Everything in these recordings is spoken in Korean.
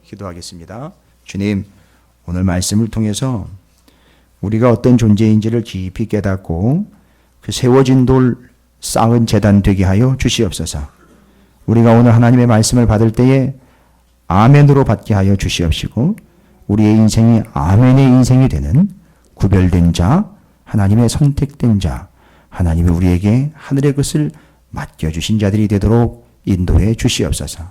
기도하겠습니다. 주님, 오늘 말씀을 통해서 우리가 어떤 존재인지를 깊이 깨닫고 그 세워진 돌 쌓은 제단 되게 하여 주시옵소서. 우리가 오늘 하나님의 말씀을 받을 때에 아멘으로 받게 하여 주시옵시고 우리의 인생이 아멘의 인생이 되는 구별된 자, 하나님의 선택된 자, 하나님이 우리에게 하늘의 것을 맡겨주신 자들이 되도록 인도해 주시옵소서.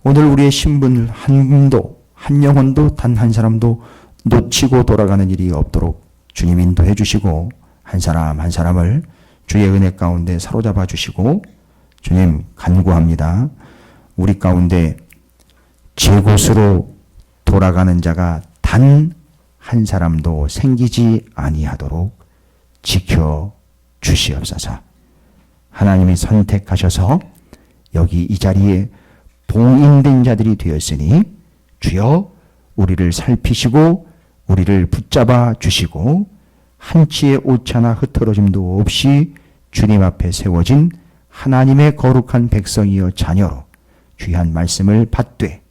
오늘 우리의 신분을 한 분도, 한 영혼도, 단 한 사람도 놓치고 돌아가는 일이 없도록 주님 인도해 주시고 한 사람 한 사람을 주의 은혜 가운데 사로잡아 주시고 주님 간구합니다. 우리 가운데 제 곳으로 돌아가는 자가 단 한 사람도 생기지 아니하도록 지켜 주시옵소서. 하나님이 선택하셔서 여기 이 자리에 봉인된 자들이 되었으니 주여 우리를 살피시고 우리를 붙잡아 주시고 한치의 오차나 흐트러짐도 없이 주님 앞에 세워진 하나님의 거룩한 백성이여 자녀로 귀한 말씀을 받되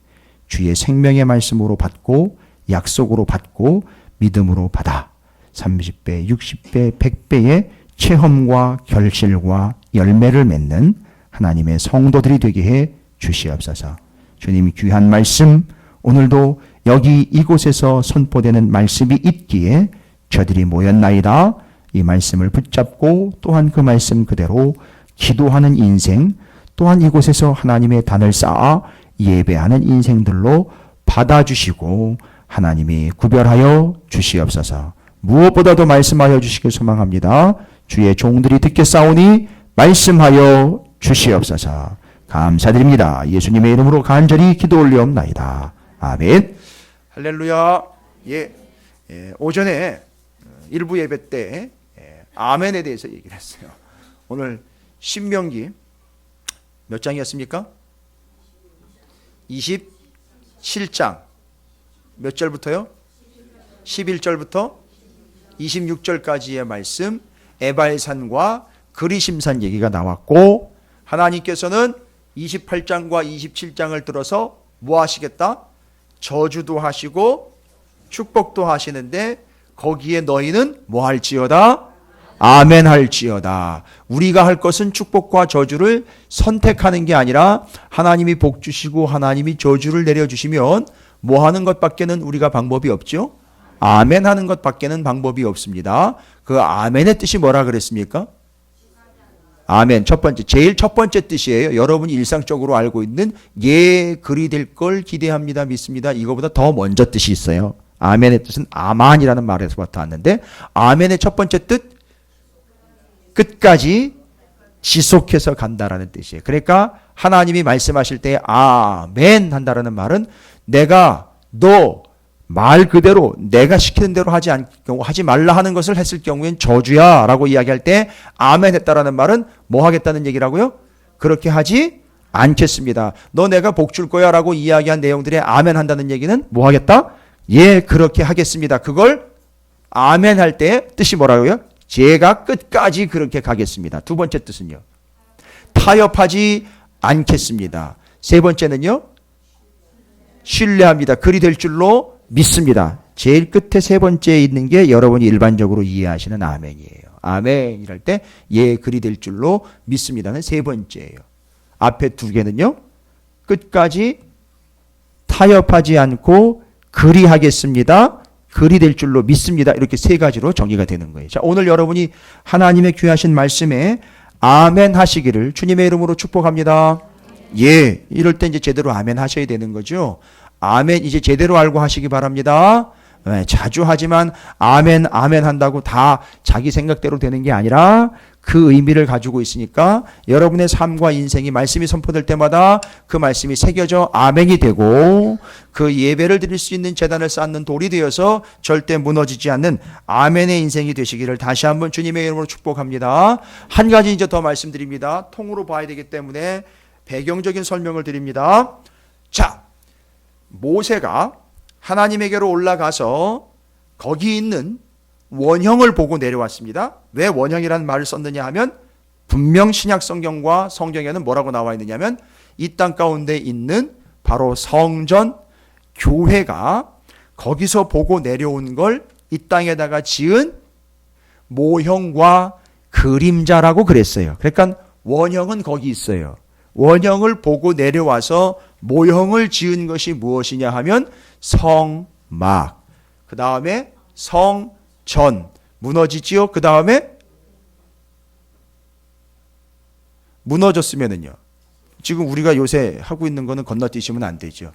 주의 생명의 말씀으로 받고 약속으로 받고 믿음으로 받아 30배, 60배, 100배의 체험과 결실과 열매를 맺는 하나님의 성도들이 되게 해 주시옵소서. 주님이 귀한 말씀 오늘도 여기 이곳에서 선포되는 말씀이 있기에 저들이 모였나이다. 이 말씀을 붙잡고 또한 그 말씀 그대로 기도하는 인생, 또한 이곳에서 하나님의 단을 쌓아 예배하는 인생들로 받아주시고 하나님이 구별하여 주시옵소서. 무엇보다도 말씀하여 주시길 소망합니다. 주의 종들이 듣겠사오니 말씀하여 주시옵소서. 감사드립니다. 예수님의 이름으로 간절히 기도 올리옵나이다. 아멘. 할렐루야. 오전에 일부 예배 때 아멘에 대해서 얘기를 했어요. 오늘 신명기 몇 장이었습니까? 27장 몇 절부터요? 11절부터 26절까지의 말씀, 에발산과 그리심산 얘기가 나왔고 하나님께서는 28장과 27장을 들어서 뭐 하시겠다? 저주도 하시고 축복도 하시는데 거기에 너희는 뭐 할지어다? 아멘 할지어다. 우리가 할 것은 축복과 저주를 선택하는 게 아니라 하나님이 복 주시고 하나님이 저주를 내려주시면 뭐 하는 것밖에는 우리가 방법이 없죠? 아멘 하는 것밖에는 방법이 없습니다. 그 아멘의 뜻이 뭐라 그랬습니까? 아멘. 첫 번째, 제일 첫 번째 뜻이에요. 여러분이 일상적으로 알고 있는 예, 그리 될 걸 기대합니다, 믿습니다. 이거보다 더 먼저 뜻이 있어요. 아멘의 뜻은 아만이라는 말에서부터 왔는데 아멘의 첫 번째 뜻, 끝까지 지속해서 간다라는 뜻이에요. 그러니까 하나님이 말씀하실 때 아멘 한다라는 말은 내가 너 말 그대로 내가 시키는 대로 하지 말라 하는 것을 했을 경우엔 저주야 라고 이야기할 때 아멘 했다라는 말은 뭐 하겠다는 얘기라고요? 그렇게 하지 않겠습니다. 너 내가 복 줄 거야 라고 이야기한 내용들에 아멘 한다는 얘기는 뭐 하겠다? 예, 그렇게 하겠습니다. 그걸 아멘 할 때 뜻이 뭐라고요? 제가 끝까지 그렇게 가겠습니다. 두 번째 뜻은요? 타협하지 않겠습니다. 세 번째는요? 신뢰합니다. 그리 될 줄로 믿습니다. 제일 끝에 세 번째에 있는 게 여러분이 일반적으로 이해하시는 아멘이에요. 아멘 이럴 때 예, 그리 될 줄로 믿습니다는 세 번째예요. 앞에 두 개는요? 끝까지 타협하지 않고 그리 하겠습니다. 그리 될 줄로 믿습니다. 이렇게 세 가지로 정의가 되는 거예요. 자, 오늘 여러분이 하나님의 귀하신 말씀에 아멘 하시기를 주님의 이름으로 축복합니다. 예, 이럴 때 이제 제대로 아멘 하셔야 되는 거죠. 아멘 이제 제대로 알고 하시기 바랍니다. 자주 하지만 아멘 아멘 한다고 다 자기 생각대로 되는 게 아니라 그 의미를 가지고 있으니까 여러분의 삶과 인생이 말씀이 선포될 때마다 그 말씀이 새겨져 아멘이 되고 그 예배를 드릴 수 있는 제단을 쌓는 돌이 되어서 절대 무너지지 않는 아멘의 인생이 되시기를 다시 한번 주님의 이름으로 축복합니다. 한 가지 이제 더 말씀드립니다. 통으로 봐야 되기 때문에 배경적인 설명을 드립니다. 자, 모세가 하나님에게로 올라가서 거기 있는 원형을 보고 내려왔습니다. 왜 원형이라는 말을 썼느냐 하면 분명 신약 성경과 성경에는 뭐라고 나와 있느냐 하면 이 땅 가운데 있는 바로 성전, 교회가 거기서 보고 내려온 걸 이 땅에다가 지은 모형과 그림자라고 그랬어요. 그러니까 원형은 거기 있어요. 원형을 보고 내려와서 모형을 지은 것이 무엇이냐 하면 성막, 그 다음에 성전, 무너지지요. 그 다음에 무너졌으면은요. 지금 우리가 요새 하고 있는 거는 건너뛰시면 안 되죠.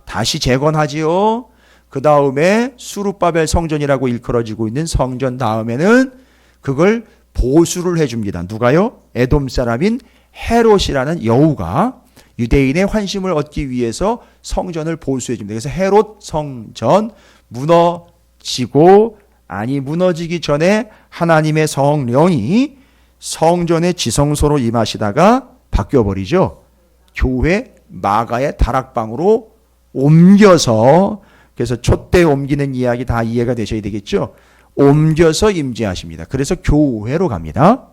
다시 재건하지요. 그 다음에 수룹바벨 성전이라고 일컬어지고 있는 성전 다음에는 그걸 보수를 해줍니다. 누가요? 에돔 사람인 헤롯이라는 여우가 유대인의 환심을 얻기 위해서 성전을 보수해줍니다. 그래서 헤롯 성전 무너지고, 아니 무너지기 전에 하나님의 성령이 성전의 지성소로 임하시다가 바뀌어버리죠. 교회 마가의 다락방으로 옮겨서, 그래서 촛대 옮기는 이야기 다 이해가 되셔야 되겠죠. 옮겨서 임재하십니다. 그래서 교회로 갑니다.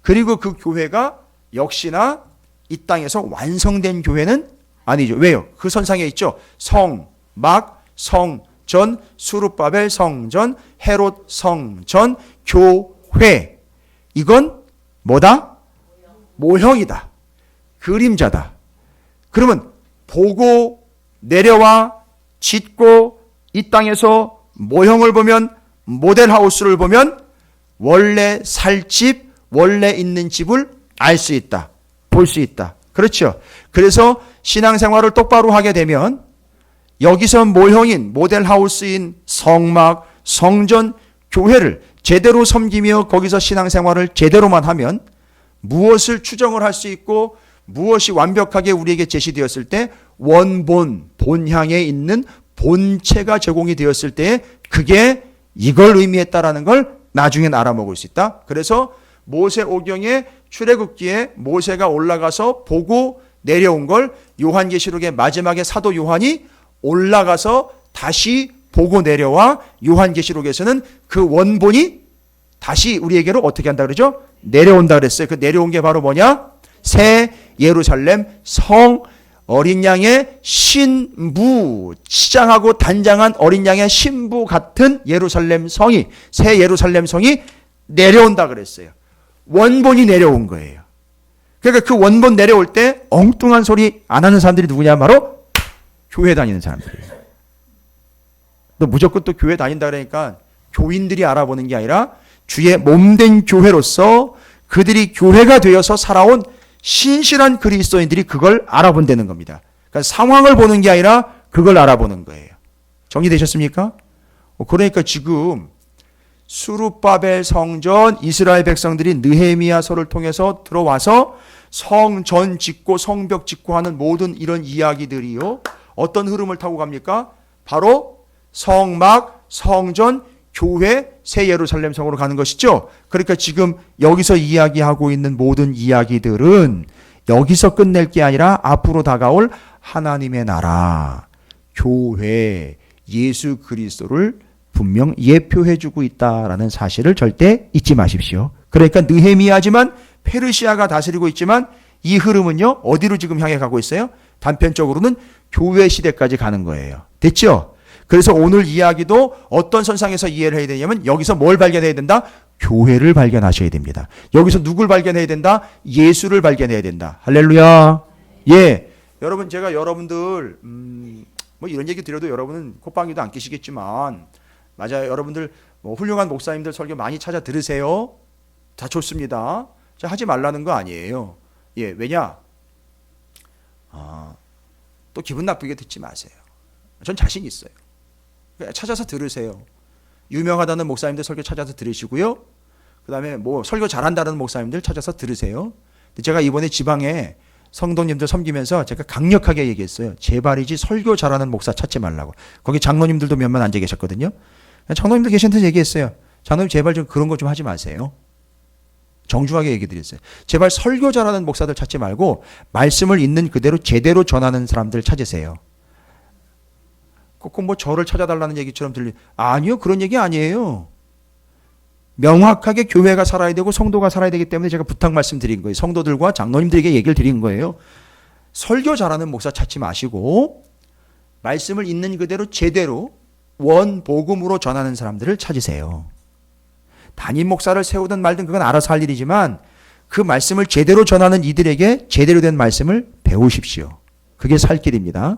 그리고 그 교회가 역시나 이 땅에서 완성된 교회는 아니죠. 왜요? 그 선상에 있죠. 성막, 성전, 수룹바벨 성전, 헤롯 성전, 교회. 이건 뭐다? 모형이다. 그림자다. 그러면 보고 내려와 짓고 이 땅에서 모형을 보면, 모델하우스를 보면 원래 살 집, 원래 있는 집을 알 수 있다. 볼 수 있다. 그렇죠. 그래서 신앙생활을 똑바로 하게 되면 여기서 모형인 모델하우스인 성막, 성전, 교회를 제대로 섬기며 거기서 신앙생활을 제대로만 하면 무엇을 추정을 할 수 있고 무엇이 완벽하게 우리에게 제시되었을 때 원본, 본향에 있는 본체가 제공이 되었을 때 그게 이걸 의미했다라는 걸 나중엔 알아먹을 수 있다. 그래서 모세오경의 출애굽기에 모세가 올라가서 보고 내려온 걸 요한계시록의 마지막에 사도 요한이 올라가서 다시 보고 내려와 요한계시록에서는 그 원본이 다시 우리에게로 어떻게 한다 그러죠? 내려온다 그랬어요. 그 내려온 게 바로 뭐냐? 새 예루살렘 성, 어린 양의 신부, 치장하고 단장한 어린 양의 신부 같은 예루살렘 성이, 새 예루살렘 성이 내려온다 그랬어요. 원본이 내려온 거예요. 그러니까 그 원본 내려올 때 엉뚱한 소리 안 하는 사람들이 누구냐? 바로 교회 다니는 사람들이에요. 너 무조건 또 교회 다닌다 그러니까 교인들이 알아보는 게 아니라 주의 몸된 교회로서 그들이 교회가 되어서 살아온 신실한 그리스도인들이 그걸 알아본다는 겁니다. 그러니까 상황을 보는 게 아니라 그걸 알아보는 거예요. 정리되셨습니까? 그러니까 지금 수룹바벨 성전, 이스라엘 백성들이 느헤미야서를 통해서 들어와서 성전 짓고 성벽 짓고 하는 모든 이런 이야기들이요. 어떤 흐름을 타고 갑니까? 바로 성막, 성전, 교회, 새 예루살렘 성으로 가는 것이죠. 그러니까 지금 여기서 이야기하고 있는 모든 이야기들은 여기서 끝낼 게 아니라 앞으로 다가올 하나님의 나라, 교회, 예수 그리스도를 분명 예표해주고 있다라는 사실을 절대 잊지 마십시오. 그러니까 느헤미야지만 페르시아가 다스리고 있지만 이 흐름은요 어디로 지금 향해 가고 있어요? 단편적으로는 교회 시대까지 가는 거예요. 됐죠? 그래서 오늘 이야기도 어떤 선상에서 이해를 해야 되냐면 여기서 뭘 발견해야 된다? 교회를 발견하셔야 됩니다. 여기서 누굴 발견해야 된다? 예수를 발견해야 된다. 할렐루야. 예. 여러분 제가 여러분들 뭐 이런 얘기 드려도 여러분은 콧방귀도 안 끼시겠지만 맞아요. 여러분들 뭐 훌륭한 목사님들 설교 많이 찾아 들으세요. 다 좋습니다. 자, 하지 말라는 거 아니에요. 예, 왜냐? 또 기분 나쁘게 듣지 마세요. 전 자신 있어요. 찾아서 들으세요. 유명하다는 목사님들 설교 찾아서 들으시고요. 그 다음에 뭐 설교 잘한다는 목사님들 찾아서 들으세요. 제가 이번에 지방에 성도님들 섬기면서 제가 강력하게 얘기했어요. 제발이지 설교 잘하는 목사 찾지 말라고. 거기 장로님들도 몇몇 앉아 계셨거든요. 장로님들 계신데 얘기했어요. 장로님 제발 좀 그런 거 좀 하지 마세요. 정중하게 얘기 드렸어요. 제발 설교 잘하는 목사들 찾지 말고 말씀을 있는 그대로 제대로 전하는 사람들 찾으세요. 꼭 뭐 저를 찾아달라는 얘기처럼 아니요, 그런 얘기 아니에요. 명확하게 교회가 살아야 되고 성도가 살아야 되기 때문에 제가 부탁 말씀드린 거예요. 성도들과 장로님들에게 얘기를 드린 거예요. 설교 잘하는 목사 찾지 마시고 말씀을 있는 그대로 제대로 원복음으로 전하는 사람들을 찾으세요. 담임 목사를 세우든 말든 그건 알아서 할 일이지만 그 말씀을 제대로 전하는 이들에게 제대로 된 말씀을 배우십시오. 그게 살 길입니다.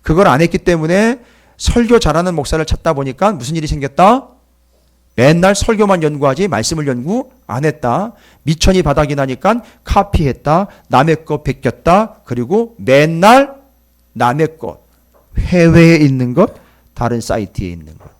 그걸 안 했기 때문에 설교 잘하는 목사를 찾다 보니까 무슨 일이 생겼다? 맨날 설교만 연구하지 말씀을 연구 안 했다. 미천이 바닥이 나니까 카피했다. 남의 거 베꼈다. 그리고 맨날 남의 것, 해외에 있는 것, 다른 사이트에 있는 것.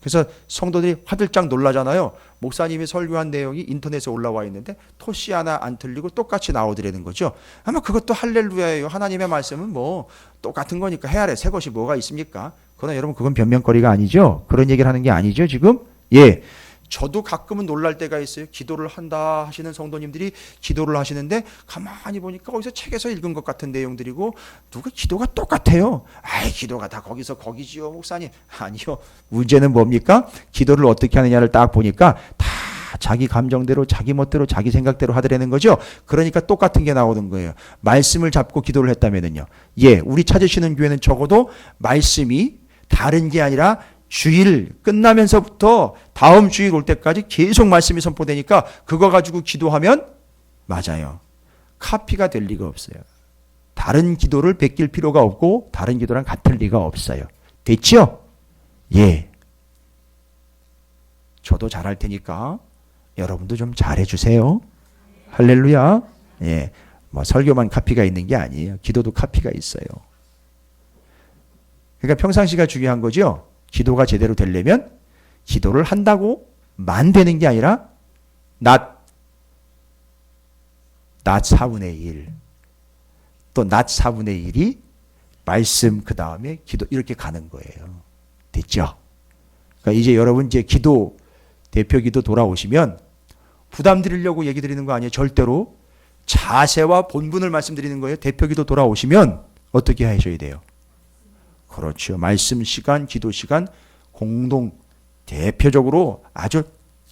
그래서 성도들이 화들짝 놀라잖아요. 목사님이 설교한 내용이 인터넷에 올라와 있는데 토시 하나 안 틀리고 똑같이 나오더라는 거죠. 아마 그것도 할렐루야예요. 하나님의 말씀은 뭐 똑같은 거니까 해 아래 새 것이 뭐가 있습니까? 그러나 여러분 그건 변명거리가 아니죠. 그런 얘기를 하는 게 아니죠 지금. 예, 저도 가끔은 놀랄 때가 있어요. 기도를 한다 하시는 성도님들이 기도를 하시는데 가만히 보니까 거기서 책에서 읽은 것 같은 내용들이고 누가 기도가 똑같아요. 아이 기도가 다 거기서 거기지요 목사님. 아니요. 문제는 뭡니까? 기도를 어떻게 하느냐를 딱 보니까 다 자기 감정대로 자기 멋대로 자기 생각대로 하더라는 거죠. 그러니까 똑같은 게 나오는 거예요. 말씀을 잡고 기도를 했다면은요. 예, 우리 찾으시는 교회는 적어도 말씀이 다른 게 아니라 주일 끝나면서부터 다음 주일 올 때까지 계속 말씀이 선포되니까 그거 가지고 기도하면 맞아요. 카피가 될 리가 없어요. 다른 기도를 베낄 필요가 없고 다른 기도랑 같을 리가 없어요. 됐죠? 예. 저도 잘할 테니까 여러분도 좀 잘해주세요. 할렐루야. 예. 뭐 설교만 카피가 있는 게 아니에요. 기도도 카피가 있어요. 그러니까 평상시가 중요한 거죠. 기도가 제대로 되려면 기도를 한다고만 되는 게 아니라 not 4분의 1, 또 not 4분의 1이 말씀 그 다음에 기도 이렇게 가는 거예요. 됐죠? 그러니까 이제 여러분 이제 기도 대표 기도 돌아오시면 부담 드리려고 얘기 드리는 거 아니에요. 절대로 자세와 본분을 말씀드리는 거예요. 대표 기도 돌아오시면 어떻게 하셔야 돼요? 그렇죠. 말씀 시간, 기도 시간 공동 대표적으로 아주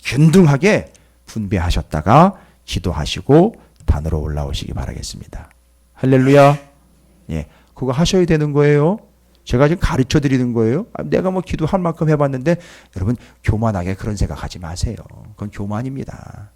균등하게 분배하셨다가 기도하시고 단으로 올라오시기 바라겠습니다. 할렐루야. 예, 그거 하셔야 되는 거예요. 제가 지금 가르쳐 드리는 거예요. 내가 뭐 기도할 만큼 해봤는데 여러분 교만하게 그런 생각하지 마세요. 그건 교만입니다.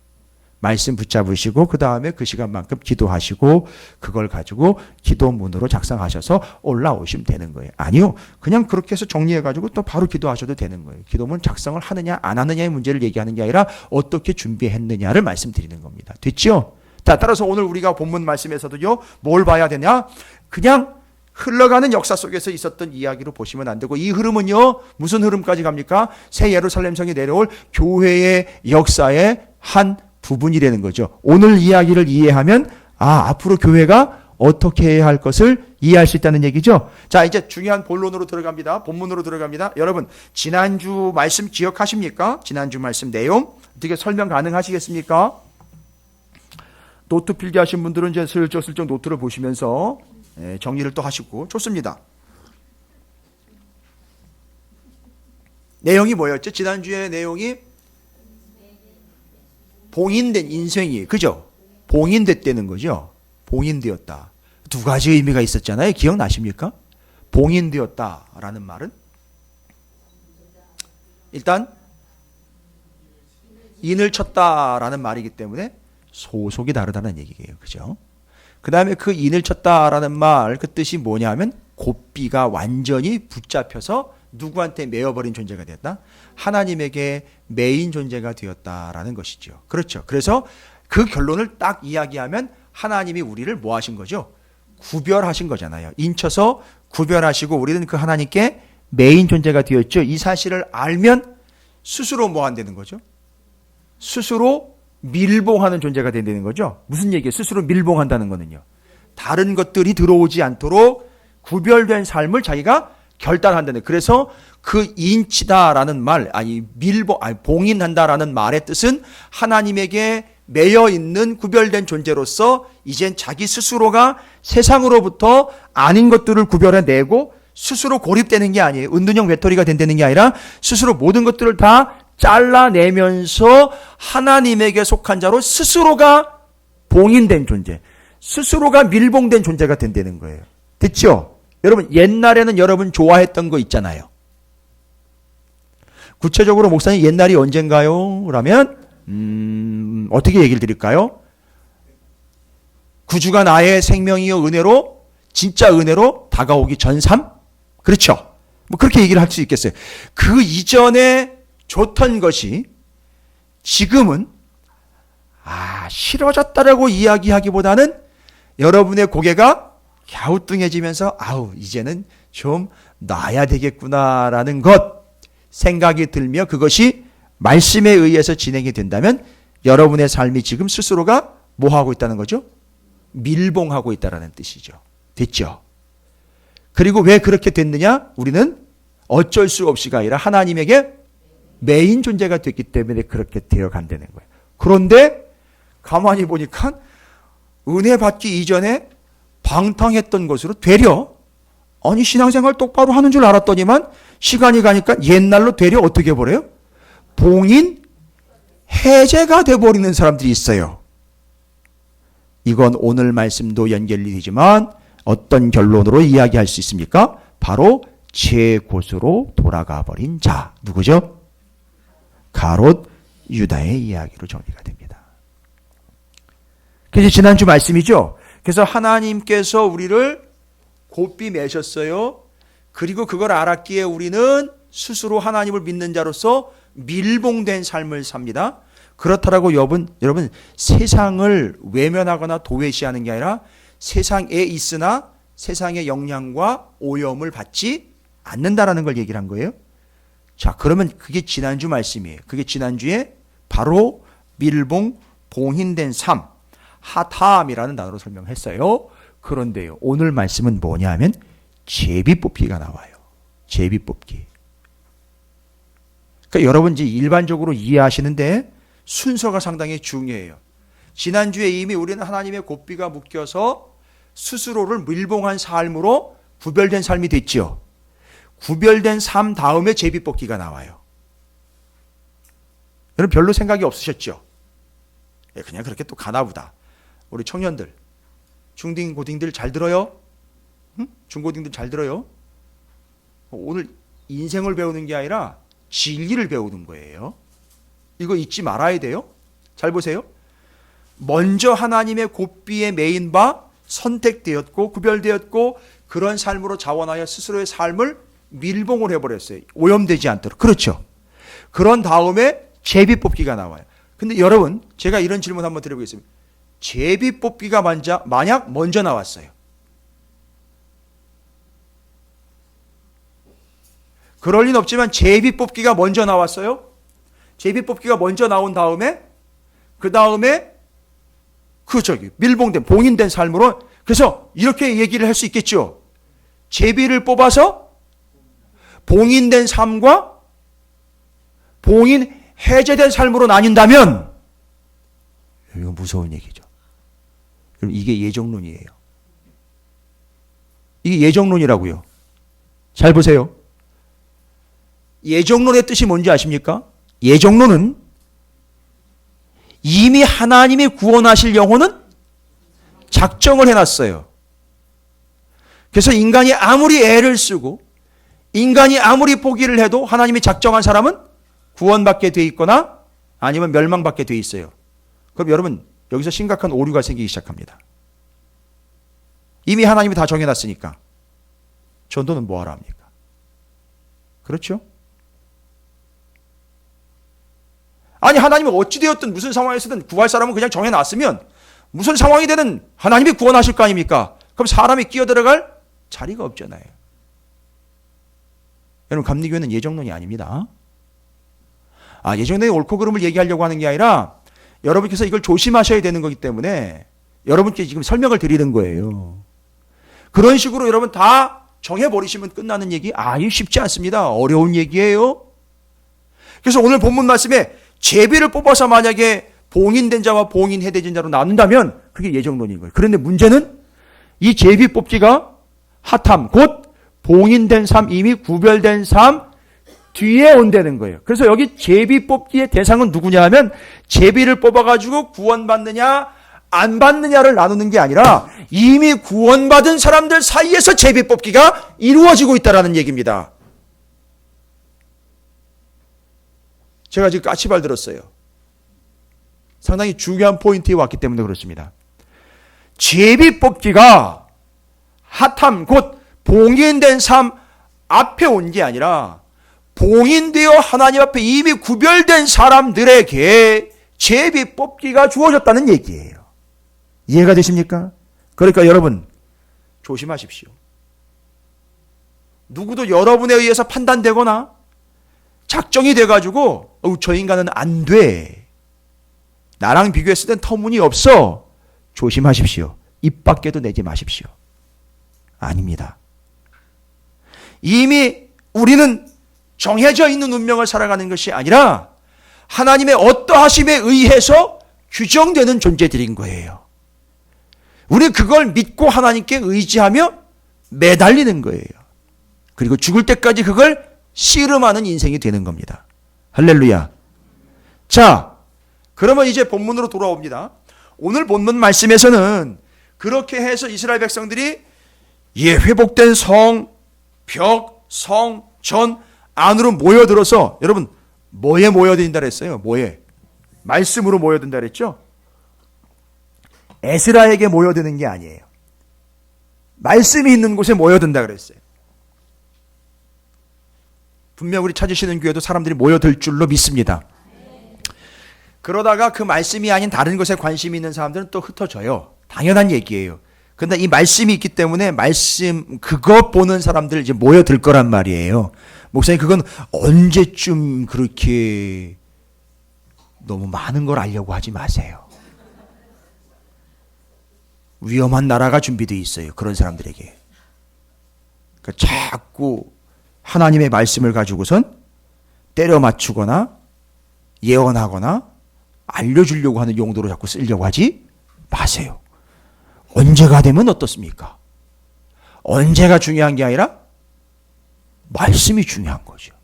말씀 붙잡으시고 그 다음에 그 시간만큼 기도하시고 그걸 가지고 기도문으로 작성하셔서 올라오시면 되는 거예요. 아니요. 그냥 그렇게 해서 정리해가지고 또 바로 기도하셔도 되는 거예요. 기도문 작성을 하느냐 안 하느냐의 문제를 얘기하는 게 아니라 어떻게 준비했느냐를 말씀드리는 겁니다. 됐죠? 자, 따라서 오늘 우리가 본문 말씀에서도요. 뭘 봐야 되냐? 그냥 흘러가는 역사 속에서 있었던 이야기로 보시면 안 되고 이 흐름은요. 무슨 흐름까지 갑니까? 새 예루살렘 성이 내려올 교회의 역사의 한 부분이라는 거죠. 오늘 이야기를 이해하면 앞으로 교회가 어떻게 해야 할 것을 이해할 수 있다는 얘기죠. 자, 이제 중요한 본론으로 들어갑니다. 본문으로 들어갑니다. 여러분, 지난주 말씀 기억하십니까? 지난주 말씀 내용 어떻게 설명 가능하시겠습니까? 노트 필기하신 분들은 이제 슬쩍슬쩍 노트를 보시면서 정리를 또 하시고 좋습니다. 내용이 뭐였죠? 지난주에 내용이 봉인된 인생이, 그죠? 봉인됐다는 거죠. 봉인되었다. 두 가지 의미가 있었잖아요. 기억나십니까? 봉인되었다라는 말은 일단 인을 쳤다라는 말이기 때문에 소속이 다르다는 얘기예요. 그죠? 그 다음에 그 인을 쳤다라는 말, 그 뜻이 뭐냐면 고삐가 완전히 붙잡혀서 누구한테 메어버린 존재가 되었다? 하나님에게 메인 존재가 되었다라는 것이죠. 그렇죠. 그래서 그 결론을 딱 이야기하면 하나님이 우리를 뭐 하신 거죠? 구별하신 거잖아요. 인쳐서 구별하시고 우리는 그 하나님께 메인 존재가 되었죠. 이 사실을 알면 스스로 뭐 한다는 거죠? 스스로 밀봉하는 존재가 된다는 거죠. 무슨 얘기예요? 스스로 밀봉한다는 거는요. 다른 것들이 들어오지 않도록 구별된 삶을 자기가 결단한다는. 그래서 그 인치다라는 말, 봉인한다라는 말의 뜻은 하나님에게 매여 있는 구별된 존재로서 이젠 자기 스스로가 세상으로부터 아닌 것들을 구별해내고 스스로 고립되는 게 아니에요. 은둔형 외톨이가 된다는 게 아니라 스스로 모든 것들을 다 잘라내면서 하나님에게 속한 자로 스스로가 봉인된 존재, 스스로가 밀봉된 존재가 된다는 거예요. 됐죠? 여러분 옛날에는 여러분 좋아했던 거 있잖아요. 구체적으로 목사님 옛날이 언젠가요? 그러면 어떻게 얘기를 드릴까요? 구주가 나의 생명이요 은혜로 진짜 은혜로 다가오기 전 삶? 그렇죠. 뭐 그렇게 얘기를 할 수 있겠어요. 그 이전에 좋던 것이 지금은 싫어졌다라고 이야기하기보다는 여러분의 고개가 갸우뚱해지면서 이제는 좀 놔야 되겠구나라는 것 생각이 들며 그것이 말씀에 의해서 진행이 된다면 여러분의 삶이 지금 스스로가 뭐 하고 있다는 거죠? 밀봉하고 있다는 뜻이죠. 됐죠? 그리고 왜 그렇게 됐느냐? 우리는 어쩔 수 없이가 아니라 하나님에게 메인 존재가 됐기 때문에 그렇게 되어 간다는 거예요. 그런데 가만히 보니까 은혜 받기 이전에 방탕했던 것으로 되려 신앙생활 똑바로 하는 줄 알았더니만 시간이 가니까 옛날로 되려 어떻게 버려요? 봉인 해제가 돼버리는 사람들이 있어요. 이건 오늘 말씀도 연결이 되지만 어떤 결론으로 이야기할 수 있습니까? 바로 제 곳으로 돌아가 버린 자. 누구죠? 가롯 유다의 이야기로 정리가 됩니다. 그래서 지난주 말씀이죠. 그래서 하나님께서 우리를 곱비 매셨어요. 그리고 그걸 알았기에 우리는 스스로 하나님을 믿는 자로서 밀봉된 삶을 삽니다. 그렇다라고 여러분 세상을 외면하거나 도외시하는 게 아니라 세상에 있으나 세상의 영향과 오염을 받지 않는다라는 걸 얘기를 한 거예요. 자, 그러면 그게 지난주 말씀이에요. 그게 지난주에 바로 밀봉, 봉인된 삶, 하탐이라는 단어로 설명했어요. 그런데요, 오늘 말씀은 뭐냐면 제비뽑기가 나와요. 제비뽑기. 그러니까 여러분 이제 일반적으로 이해하시는데 순서가 상당히 중요해요. 지난주에 이미 우리는 하나님의 곱비가 묶여서 스스로를 밀봉한 삶으로 구별된 삶이 됐죠. 구별된 삶 다음에 제비뽑기가 나와요. 여러분 별로 생각이 없으셨죠? 그냥 그렇게 또 가나보다. 우리 청년들, 중딩, 고딩들 잘 들어요? 응? 중고딩들 잘 들어요? 오늘 인생을 배우는 게 아니라 진리를 배우는 거예요. 이거 잊지 말아야 돼요. 잘 보세요. 먼저 하나님의 곱비에 매인 바 선택되었고 구별되었고 그런 삶으로 자원하여 스스로의 삶을 밀봉을 해버렸어요. 오염되지 않도록. 그렇죠. 그런 다음에 제비뽑기가 나와요. 근데 여러분 제가 이런 질문 한번 드려보겠습니다. 제비뽑기가 만약 먼저 나왔어요. 그럴 리는 없지만 제비뽑기가 먼저 나왔어요. 제비뽑기가 먼저 나온 다음에 그 다음에 밀봉된 봉인된 삶으로 그래서 이렇게 얘기를 할 수 있겠죠. 제비를 뽑아서 봉인된 삶과 봉인 해제된 삶으로 나뉜다면 이거 무서운 얘기죠. 이게 예정론이에요. 이게 예정론이라고요. 잘 보세요. 예정론의 뜻이 뭔지 아십니까? 예정론은 이미 하나님이 구원하실 영혼은 작정을 해놨어요. 그래서 인간이 아무리 애를 쓰고 인간이 아무리 포기를 해도 하나님이 작정한 사람은 구원받게 돼 있거나 아니면 멸망받게 돼 있어요. 그럼 여러분 여기서 심각한 오류가 생기기 시작합니다. 이미 하나님이 다 정해놨으니까 전도는 뭐하러 합니까? 그렇죠? 아니 하나님은 어찌되었든 무슨 상황에서든 구할 사람은 그냥 정해놨으면 무슨 상황이 되든 하나님이 구원하실 거 아닙니까? 그럼 사람이 끼어들어갈 자리가 없잖아요. 여러분 감리교회는 예정론이 아닙니다. 예정론의 옳고 그름을 얘기하려고 하는 게 아니라 여러분께서 이걸 조심하셔야 되는 거기 때문에 여러분께 지금 설명을 드리는 거예요. 그런 식으로 여러분 다 정해버리시면 끝나는 얘기 쉽지 않습니다. 어려운 얘기예요. 그래서 오늘 본문 말씀에 제비를 뽑아서 만약에 봉인된 자와 봉인 해제된 자로 나눈다면 그게 예정론인 거예요. 그런데 문제는 이 제비 뽑기가 하탐 곧 봉인된 삶 이미 구별된 삶 뒤에 온다는 거예요. 그래서 여기 제비 뽑기의 대상은 누구냐 하면 제비를 뽑아가지고 구원받느냐 안 받느냐를 나누는 게 아니라 이미 구원받은 사람들 사이에서 제비 뽑기가 이루어지고 있다는 얘기입니다. 제가 지금 까치발 들었어요. 상당히 중요한 포인트에 왔기 때문에 그렇습니다. 제비 뽑기가 핫함, 곧 봉인된 삶 앞에 온 게 아니라 봉인되어 하나님 앞에 이미 구별된 사람들에게 제비 뽑기가 주어졌다는 얘기예요. 이해가 되십니까? 그러니까 여러분 조심하십시오. 누구도 여러분에 의해서 판단되거나 작정이 돼가지고 저 인간은 안 돼, 나랑 비교했을 땐 터무니없어, 조심하십시오. 입 밖에도 내지 마십시오. 아닙니다. 이미 우리는 정해져 있는 운명을 살아가는 것이 아니라 하나님의 어떠하심에 의해서 규정되는 존재들인 거예요. 우리는 그걸 믿고 하나님께 의지하며 매달리는 거예요. 그리고 죽을 때까지 그걸 씨름하는 인생이 되는 겁니다. 할렐루야. 자, 그러면 이제 본문으로 돌아옵니다. 오늘 본문 말씀에서는 그렇게 해서 이스라엘 백성들이 회복된 성, 벽, 성, 전 안으로 모여들어서, 여러분 뭐에 모여든다 그랬어요? 뭐에? 말씀으로 모여든다 그랬죠? 에스라에게 모여드는 게 아니에요. 말씀이 있는 곳에 모여든다 그랬어요. 분명 우리 찾으시는 교회도 사람들이 모여들 줄로 믿습니다. 그러다가 그 말씀이 아닌 다른 것에 관심이 있는 사람들은 또 흩어져요. 당연한 얘기예요. 근데 이 말씀이 있기 때문에 말씀 그거 보는 사람들 이제 모여들 거란 말이에요. 목사님, 그건 언제쯤 그렇게 너무 많은 걸 알려고 하지 마세요. 위험한 나라가 준비되어 있어요. 그런 사람들에게. 그러니까 자꾸 하나님의 말씀을 가지고선 때려 맞추거나 예언하거나 알려주려고 하는 용도로 자꾸 쓰려고 하지 마세요. 언제가 되면 어떻습니까? 언제가 중요한 게 아니라 말씀이 중요한 거죠.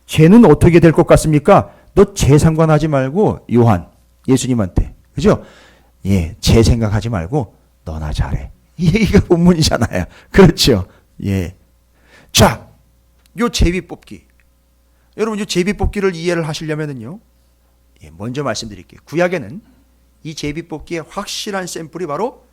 쟤는 어떻게 될 것 같습니까? 너 쟤 상관하지 말고, 요한 예수님한테, 그죠? 쟤 생각하지 말고 너나 잘해. 이 얘기가 본문이잖아요. 그렇죠? 자, 요 제비 뽑기. 여러분, 요 제비 뽑기를 이해를 하시려면은요, 먼저 말씀드릴게요. 구약에는 이 제비 뽑기의 확실한 샘플이 바로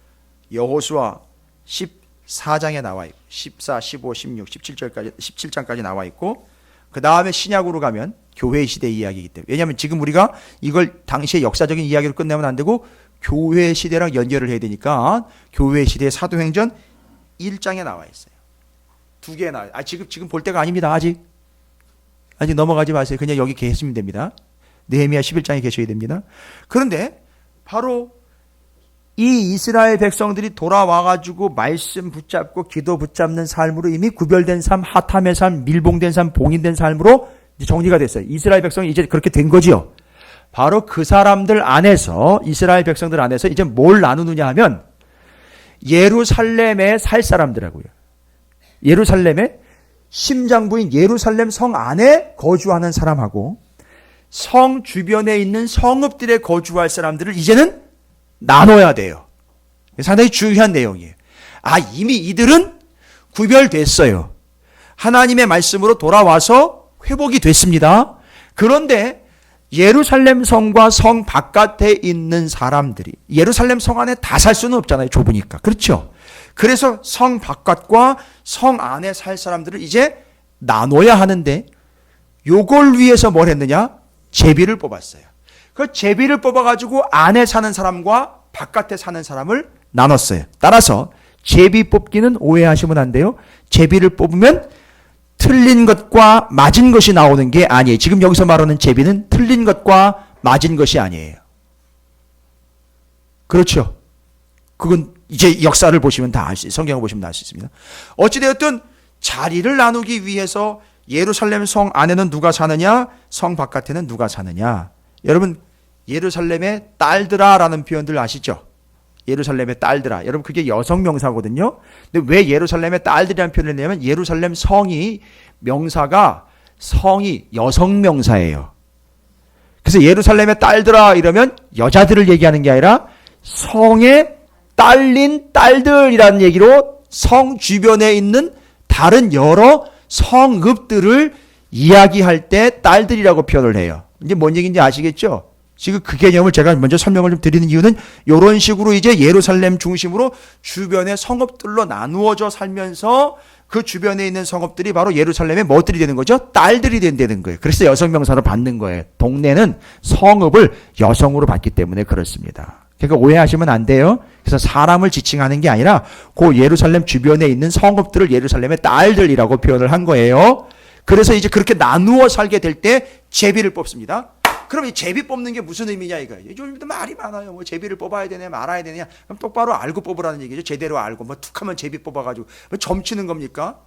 여호수아 14장에 나와 있고 14, 15, 16, 17장까지 나와 있고, 그 다음에 신약으로 가면 교회 시대 이야기이기 때문에, 왜냐하면 지금 우리가 이걸 당시의 역사적인 이야기로 끝내면 안 되고 교회 시대랑 연결을 해야 되니까 교회 시대 사도행전 1장에 나와 있어요. 두 개 나와요. 지금 볼 때가 아닙니다. 아직 넘어가지 마세요. 그냥 여기 계시면 됩니다. 느헤미야 11장에 계셔야 됩니다. 그런데 바로 이 이스라엘 백성들이 돌아와가지고 말씀 붙잡고 기도 붙잡는 삶으로 이미 구별된 삶, 핫함의 삶, 밀봉된 삶, 봉인된 삶으로 이제 정리가 됐어요. 이스라엘 백성이 이제 그렇게 된 거지요. 바로 그 사람들 안에서, 이스라엘 백성들 안에서 이제 뭘 나누느냐 하면 예루살렘에 살 사람들하고요, 예루살렘의 심장부인 예루살렘 성 안에 거주하는 사람하고 성 주변에 있는 성읍들에 거주할 사람들을 이제는 나눠야 돼요. 상당히 중요한 내용이에요. 이미 이들은 구별됐어요. 하나님의 말씀으로 돌아와서 회복이 됐습니다. 그런데 예루살렘 성과 성 바깥에 있는 사람들이, 예루살렘 성 안에 다 살 수는 없잖아요. 좁으니까. 그렇죠? 그래서 성 바깥과 성 안에 살 사람들을 이제 나눠야 하는데, 요걸 위해서 뭘 했느냐? 제비를 뽑았어요. 그 제비를 뽑아가지고 안에 사는 사람과 바깥에 사는 사람을 나눴어요. 따라서 제비 뽑기는 오해하시면 안 돼요. 제비를 뽑으면 틀린 것과 맞은 것이 나오는 게 아니에요. 지금 여기서 말하는 제비는 틀린 것과 맞은 것이 아니에요. 그렇죠? 그건 이제 역사를 보시면 다 알 수 있어요. 성경을 보시면 다 알 수 있습니다. 어찌되었든 자리를 나누기 위해서 예루살렘 성 안에는 누가 사느냐, 성 바깥에는 누가 사느냐. 여러분, 예루살렘의 딸들아라는 표현들 아시죠? 예루살렘의 딸들아. 여러분, 그게 여성 명사거든요. 근데 왜 예루살렘의 딸들이라는 표현을 했냐면 예루살렘 성이 명사가 성이 여성 명사예요. 그래서 예루살렘의 딸들아 이러면 여자들을 얘기하는 게 아니라 성에 딸린 딸들이라는 얘기로 성 주변에 있는 다른 여러 성읍들을 이야기할 때 딸들이라고 표현을 해요. 이제 뭔 얘기인지 아시겠죠? 지금 그 개념을 제가 먼저 설명을 좀 드리는 이유는 이런 식으로 이제 예루살렘 중심으로 주변의 성읍들로 나누어져 살면서 그 주변에 있는 성읍들이 바로 예루살렘의 뭐들이 되는 거죠? 딸들이 된다는 거예요. 그래서 여성 명사로 받는 거예요. 동네는 성읍을 여성으로 받기 때문에 그렇습니다. 그러니까 오해하시면 안 돼요. 그래서 사람을 지칭하는 게 아니라 그 예루살렘 주변에 있는 성읍들을 예루살렘의 딸들이라고 표현을 한 거예요. 그래서 이제 그렇게 나누어 살게 될 때 제비를 뽑습니다. 그럼 이 제비 뽑는 게 무슨 의미냐 이거예요. 요즘도 말이 많아요. 뭐 제비를 뽑아야 되냐 말아야 되냐. 그럼 똑바로 알고 뽑으라는 얘기죠. 제대로 알고 뭐 툭하면 제비 뽑아가지고 뭐 점치는 겁니까?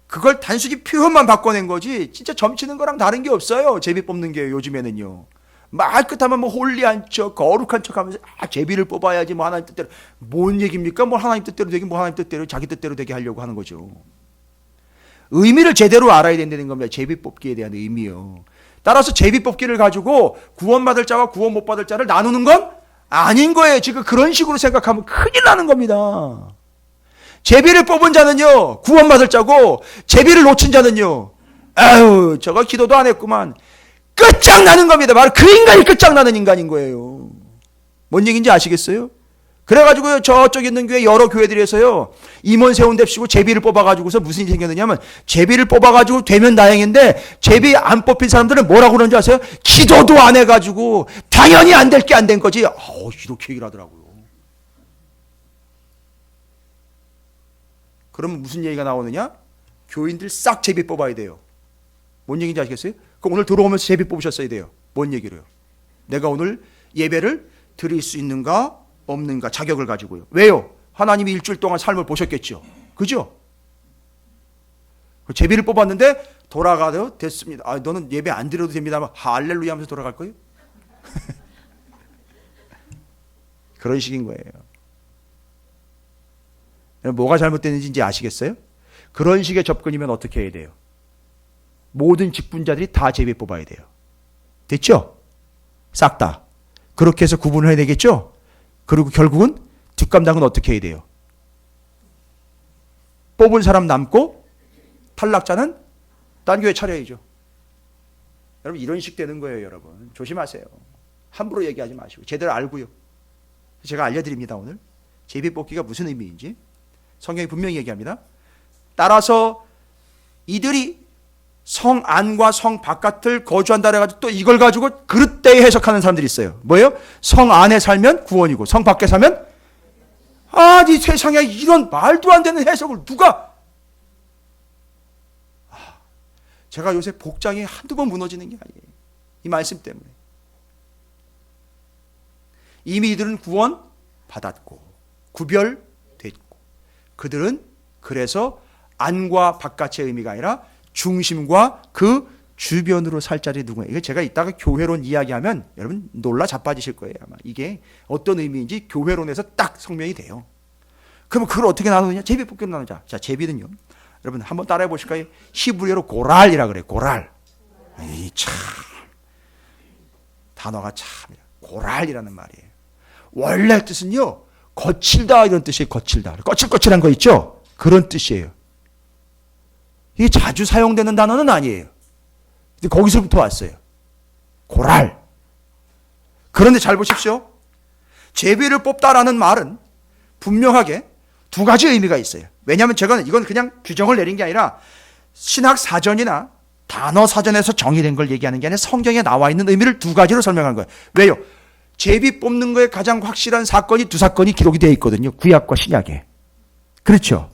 그걸 단순히 표현만 바꿔낸 거지 진짜 점치는 거랑 다른 게 없어요. 제비 뽑는 게 요즘에는요. 말 끝하면 뭐 홀리한 척 거룩한 척하면서 제비를 뽑아야지 뭐 하나님 뜻대로. 뭔 얘기입니까? 뭐 하나님 뜻대로 되긴 뭐 하나님 뜻대로 자기 뜻대로 되게 하려고 하는 거죠. 의미를 제대로 알아야 된다는 겁니다. 제비 뽑기에 대한 의미요. 따라서 제비 뽑기를 가지고 구원받을 자와 구원 못 받을 자를 나누는 건 아닌 거예요. 지금 그런 식으로 생각하면 큰일 나는 겁니다. 제비를 뽑은 자는요 구원받을 자고 제비를 놓친 자는요 아유 저거 기도도 안 했구만 끝장나는 겁니다. 바로 그 인간이 끝장나는 인간인 거예요. 뭔 얘기인지 아시겠어요? 그래가지고요 저쪽에 있는 교회 여러 교회들에서요 임원 세운답시고 제비를 뽑아가지고서 무슨 일이 생겼느냐면 제비를 뽑아가지고 되면 다행인데 제비 안 뽑힌 사람들은 뭐라고 그러는지 아세요? 기도도 안 해가지고 당연히 안 될 게 안 된 거지. 이렇게 얘기를 하더라고요. 그러면 무슨 얘기가 나오느냐? 교인들 싹 제비 뽑아야 돼요. 뭔 얘기인지 아시겠어요? 그럼 오늘 들어오면서 제비 뽑으셨어야 돼요. 뭔 얘기로요? 내가 오늘 예배를 드릴 수 있는가 없는가 자격을 가지고요. 왜요? 하나님이 일주일 동안 삶을 보셨겠죠. 그죠? 제비를 뽑았는데 돌아가도 됐습니다. 너는 예배 안 드려도 됩니다. 할렐루야 하면서 돌아갈 거예요? 그런 식인 거예요. 뭐가 잘못됐는지 이제 아시겠어요? 그런 식의 접근이면 어떻게 해야 돼요? 모든 직분자들이 다 제비 뽑아야 돼요. 됐죠? 싹 다. 그렇게 해서 구분을 해야 되겠죠? 그리고 결국은 뒷감당은 어떻게 해야 돼요? 뽑은 사람 남고 탈락자는 딴 교회 차려야죠. 여러분 이런 식 되는 거예요. 여러분 조심하세요. 함부로 얘기하지 마시고 제대로 알고요. 제가 알려드립니다. 오늘 제비 뽑기가 무슨 의미인지 성경이 분명히 얘기합니다. 따라서 이들이 성 안과 성 바깥을 거주한다 해가지고 또 이걸 가지고 그릇되이 해석하는 사람들이 있어요. 뭐예요? 성 안에 살면 구원이고 성 밖에 살면 이 세상에 이런 말도 안 되는 해석을 누가 제가 요새 복장이 한두 번 무너지는 게 아니에요. 이 말씀 때문에 이미 이들은 구원 받았고 구별됐고 그들은 그래서 안과 바깥의 의미가 아니라 중심과 그 주변으로 살 자리 누구예요? 이거 제가 이따가 교회론 이야기하면 여러분 놀라 자빠지실 거예요. 아마 이게 어떤 의미인지 교회론에서 딱 설명이 돼요. 그러면 그걸 어떻게 나누느냐? 제비 뽑기로 나누자. 자, 제비는요. 여러분 한번 따라해 보실까요? 히브리어로 고랄이라 그래요. 고랄. 참 단어가 참 고랄이라는 말이에요. 원래 뜻은요. 거칠다 이런 뜻이에요. 거칠다. 거칠거칠한 거 있죠? 그런 뜻이에요. 이게 자주 사용되는 단어는 아니에요. 근데 거기서부터 왔어요. 고랄. 그런데 잘 보십시오. 제비를 뽑다라는 말은 분명하게 두 가지 의미가 있어요. 왜냐하면 이건 그냥 규정을 내린 게 아니라 신학 사전이나 단어 사전에서 정의된 걸 얘기하는 게 아니라 성경에 나와 있는 의미를 두 가지로 설명한 거예요. 왜요? 제비 뽑는 거에 가장 확실한 사건이 두 사건이 기록이 되어 있거든요. 구약과 신약에. 그렇죠.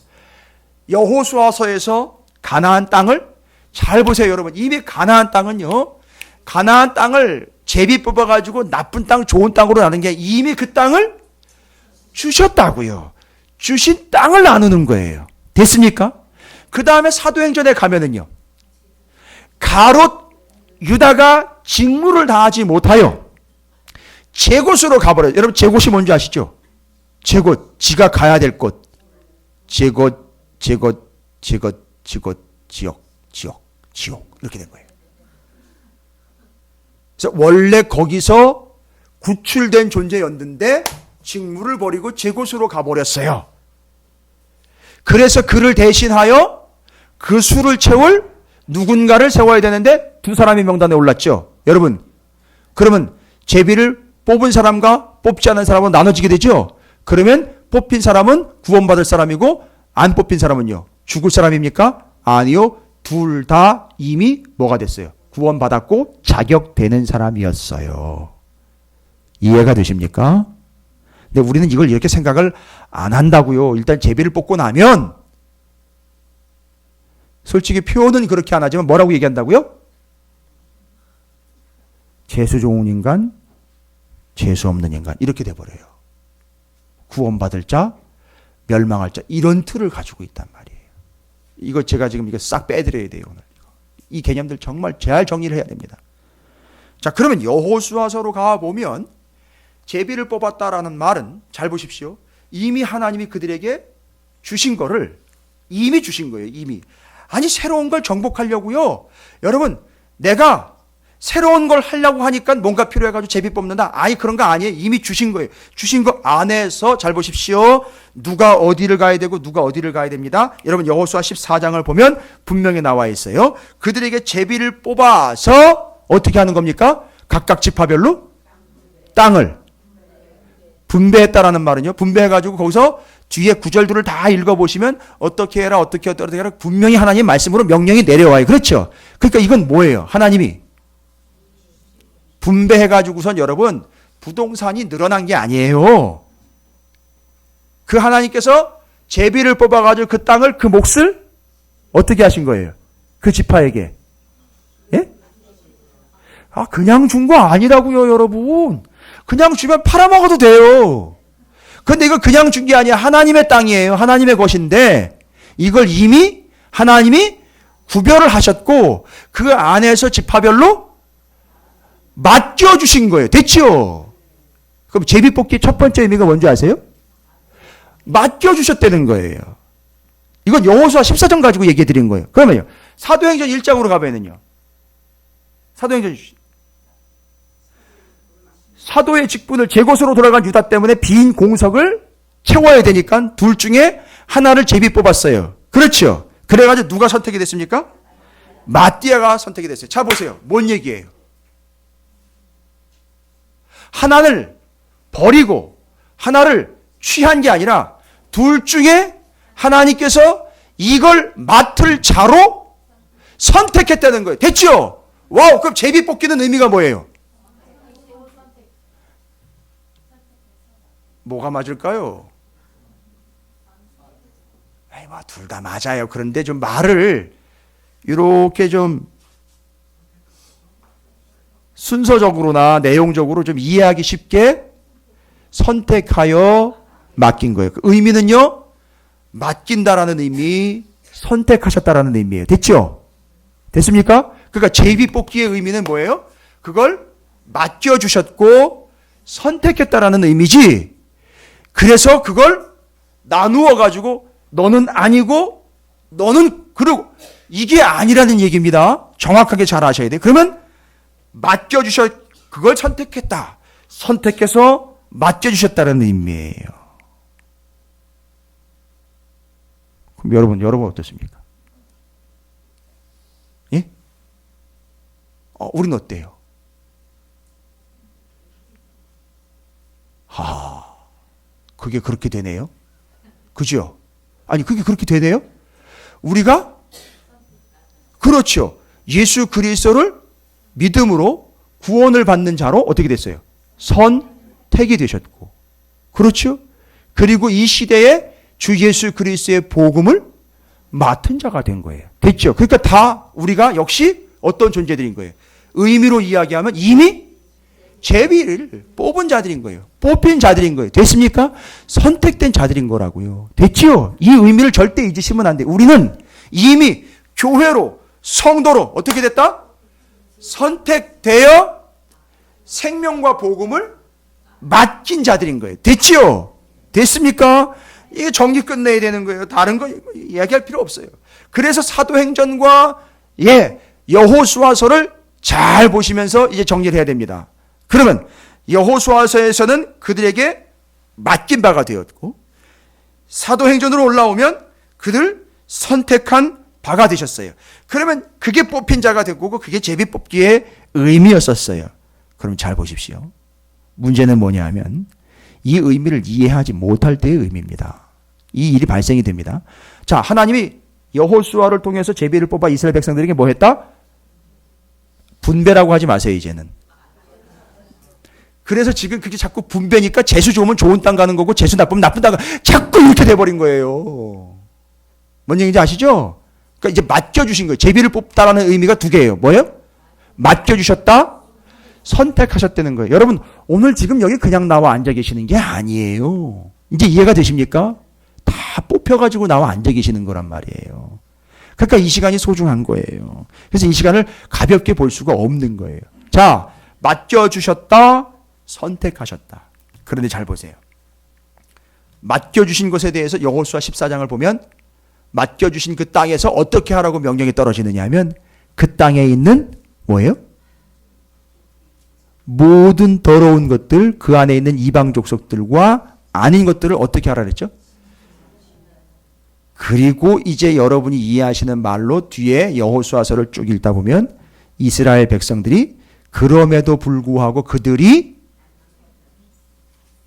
여호수아서에서 가나안 땅을 잘 보세요, 여러분. 이미 가나안 땅은요. 가나안 땅을 제비 뽑아가지고 나쁜 땅, 좋은 땅으로 나눈 게 이미 그 땅을 주셨다고요. 주신 땅을 나누는 거예요. 됐습니까? 그 다음에 사도행전에 가면은요. 가롯 유다가 직무를 다하지 못하여 제곳으로 가버려요. 여러분 제곳이 뭔지 아시죠? 제곳, 지가 가야 될 곳. 제곳, 지옥 이렇게 된 거예요. 그래서 원래 거기서 구출된 존재였는데 직무를 버리고 제 곳으로 가버렸어요. 그래서 그를 대신하여 그 수를 채울 누군가를 세워야 되는데 두 사람이 명단에 올랐죠. 여러분, 그러면 제비를 뽑은 사람과 뽑지 않은 사람은 나눠지게 되죠. 그러면 뽑힌 사람은 구원받을 사람이고 안 뽑힌 사람은요, 죽을 사람입니까? 아니요. 둘 다 이미 뭐가 됐어요? 구원받았고 자격되는 사람이었어요. 이해가 되십니까? 근데 우리는 이걸 이렇게 생각을 안 한다고요. 일단 제비를 뽑고 나면 솔직히 표현은 그렇게 안 하지만 뭐라고 얘기한다고요? 재수 좋은 인간, 재수 없는 인간 이렇게 돼버려요. 구원받을 자, 멸망할 자 이런 틀을 가지고 있단 말이에요. 이거 제가 지금 이거 싹 빼드려야 돼요. 오늘 이 개념들 정말 잘 정리를 해야 됩니다. 자, 그러면 여호수아서로 가보면 제비를 뽑았다라는 말은 잘 보십시오. 이미 하나님이 그들에게 주신 거를 이미 주신 거예요. 이미. 아니 새로운 걸 정복하려고요. 여러분 내가 새로운 걸 하려고 하니까 뭔가 필요해가지고 제비 뽑는다. 아니 그런 거 아니에요. 이미 주신 거예요. 주신 거 안에서 잘 보십시오. 누가 어디를 가야 되고 누가 어디를 가야 됩니다. 여러분 여호수아 14장을 보면 분명히 나와 있어요. 그들에게 제비를 뽑아서 어떻게 하는 겁니까? 각각 지파별로 땅을 분배했다라는 말은요. 분배해가지고 거기서 뒤에 구절들을 다 읽어보시면 어떻게 해라 어떻게 해라 분명히 하나님 말씀으로 명령이 내려와요. 그렇죠? 그러니까 이건 뭐예요? 하나님이 분배해가지고선 여러분 부동산이 늘어난 게 아니에요. 그 하나님께서 제비를 뽑아가지고 그 땅을 그 몫을 어떻게 하신 거예요? 그 지파에게. 예? 아 그냥 준 거 아니라고요 여러분. 그냥 주면 팔아먹어도 돼요. 그런데 이거 그냥 준 게 아니야. 하나님의 땅이에요. 하나님의 것인데 이걸 이미 하나님이 구별을 하셨고 그 안에서 지파별로 맡겨주신 거예요. 됐죠? 그럼 제비뽑기 첫 번째 의미가 뭔지 아세요? 맡겨주셨다는 거예요. 이건 여호수아 14장 가지고 얘기해 드린 거예요. 그러면요. 사도행전 1장으로 가면은요. 사도행전 사도의 직분을 제 곳으로 돌아간 유다 때문에 빈 공석을 채워야 되니까 둘 중에 하나를 제비 뽑았어요. 그렇죠? 그래가지고 누가 선택이 됐습니까? 마띠아가 선택이 됐어요. 자 보세요. 뭔 얘기예요? 하나를 버리고 하나를 취한 게 아니라 둘 중에 하나님께서 이걸 맡을 자로 선택했다는 거예요. 됐죠? 와우, 그럼 제비 뽑기는 의미가 뭐예요? 뭐가 맞을까요? 둘 다 맞아요. 그런데 좀 말을 이렇게 좀 순서적으로나 내용적으로 좀 이해하기 쉽게 선택하여 맡긴 거예요. 그 의미는요, 맡긴다라는 의미, 선택하셨다라는 의미예요. 됐죠? 됐습니까? 그러니까 제비 뽑기의 의미는 뭐예요? 그걸 맡겨주셨고 선택했다라는 의미지. 그래서 그걸 나누어 가지고 너는 아니고 너는 그러고 이게 아니라는 얘기입니다. 정확하게 잘 아셔야 돼요. 그러면 맡겨주셨 그걸 선택했다. 선택해서 맡겨주셨다는 의미예요. 그럼 여러분 어떻습니까? 예? 우리는 어때요? 그게 그렇게 되네요. 그죠? 아니, 그게 그렇게 되네요? 우리가? 그렇죠. 예수 그리스도를 믿음으로 구원을 받는 자로 어떻게 됐어요? 선택이 되셨고. 그렇죠? 그리고 이 시대에 주 예수 그리스도의 복음을 맡은 자가 된 거예요. 됐죠? 그러니까 다 우리가 역시 어떤 존재들인 거예요? 의미로 이야기하면 이미 제비를 뽑은 자들인 거예요. 뽑힌 자들인 거예요. 됐습니까? 선택된 자들인 거라고요. 됐지요? 이 의미를 절대 잊으시면 안 돼요. 우리는 이미 교회로, 성도로 어떻게 됐다? 선택되어 생명과 복음을 맡긴 자들인 거예요. 됐지요? 됐습니까? 이게 정리 끝내야 되는 거예요. 다른 거 이야기할 필요 없어요. 그래서 사도행전과 여호수아서를 잘 보시면서 이제 정리를 해야 됩니다. 그러면 여호수아서에서는 그들에게 맡긴 바가 되었고 사도행전으로 올라오면 그들 선택한 바가 되셨어요. 그러면 그게 뽑힌 자가 됐고 그게 제비 뽑기의 의미였었어요. 그럼 잘 보십시오. 문제는 뭐냐 하면 이 의미를 이해하지 못할 때의 의미입니다. 이 일이 발생이 됩니다. 자, 하나님이 여호수아를 통해서 제비를 뽑아 이스라엘 백성들에게 뭐 했다? 분배라고 하지 마세요, 이제는. 그래서 지금 그게 자꾸 분배니까 재수 좋으면 좋은 땅 가는 거고 재수 나쁘면 나쁜 땅 가는 자꾸 이렇게 돼버린 거예요. 뭔 얘기인지 아시죠? 그러니까 이제 맡겨주신 거예요. 제비를 뽑다라는 의미가 두 개예요. 뭐예요? 맡겨주셨다, 선택하셨다는 거예요. 여러분, 오늘 지금 여기 그냥 나와 앉아 계시는 게 아니에요. 이제 이해가 되십니까? 다 뽑혀가지고 나와 앉아 계시는 거란 말이에요. 그러니까 이 시간이 소중한 거예요. 그래서 이 시간을 가볍게 볼 수가 없는 거예요. 자, 맡겨주셨다, 선택하셨다. 그런데 잘 보세요. 맡겨주신 것에 대해서 여호수아 14장을 보면 맡겨주신 그 땅에서 어떻게 하라고 명령이 떨어지느냐 하면 그 땅에 있는 뭐예요? 모든 더러운 것들, 그 안에 있는 이방 족속들과 아닌 것들을 어떻게 하라 그랬죠? 그리고 이제 여러분이 이해하시는 말로 뒤에 여호수아서를 쭉 읽다 보면 이스라엘 백성들이 그럼에도 불구하고 그들이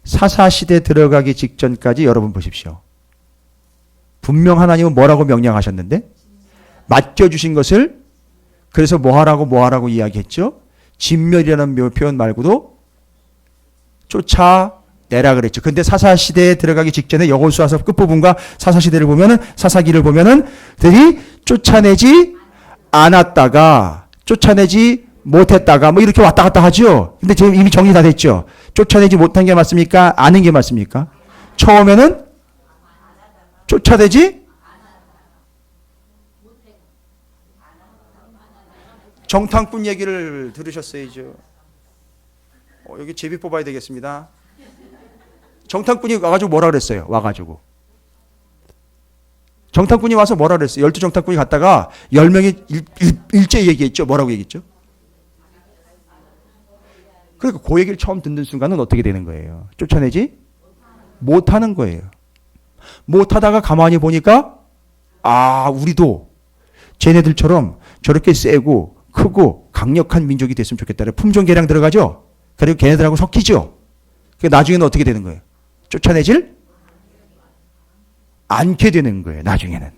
사사시대 들어가기 직전까지 여러분 보십시오. 분명 하나님은 뭐라고 명령하셨는데 맡겨주신 것을 그래서 뭐하라고 이야기했죠? 진멸이라는 표현 말고도 쫓아내라 그랬죠. 근데 사사시대에 들어가기 직전에 여호수아서 끝부분과 사사시대를 보면은 사사기를 보면은 들이 쫓아내지 않았다가 쫓아내지 못했다가 뭐 이렇게 왔다 갔다 하죠. 근데 지금 이미 정리 다 됐죠. 쫓아내지 못한 게 맞습니까? 아는 게 맞습니까? 처음에는 쫓아내지 정탐꾼 얘기를 들으셨어야죠. 여기 제비 뽑아야 되겠습니다. 정탐꾼이 와가지고 뭐라 그랬어요? 와가지고 정탐꾼이 와서 뭐라 그랬어요? 12정탐꾼이 갔다가 10명이 일제히 얘기했죠. 뭐라고 얘기했죠? 그러니까 그 얘기를 처음 듣는 순간은 어떻게 되는 거예요? 쫓아내지 못하는 거예요. 못하다가 가만히 보니까 우리도 쟤네들처럼 저렇게 세고 크고 강력한 민족이 됐으면 좋겠다. 품종 개량 들어가죠. 그리고 걔네들하고 섞이죠. 나중에는 어떻게 되는 거예요? 쫓아내질 않게 되는 거예요. 나중에는.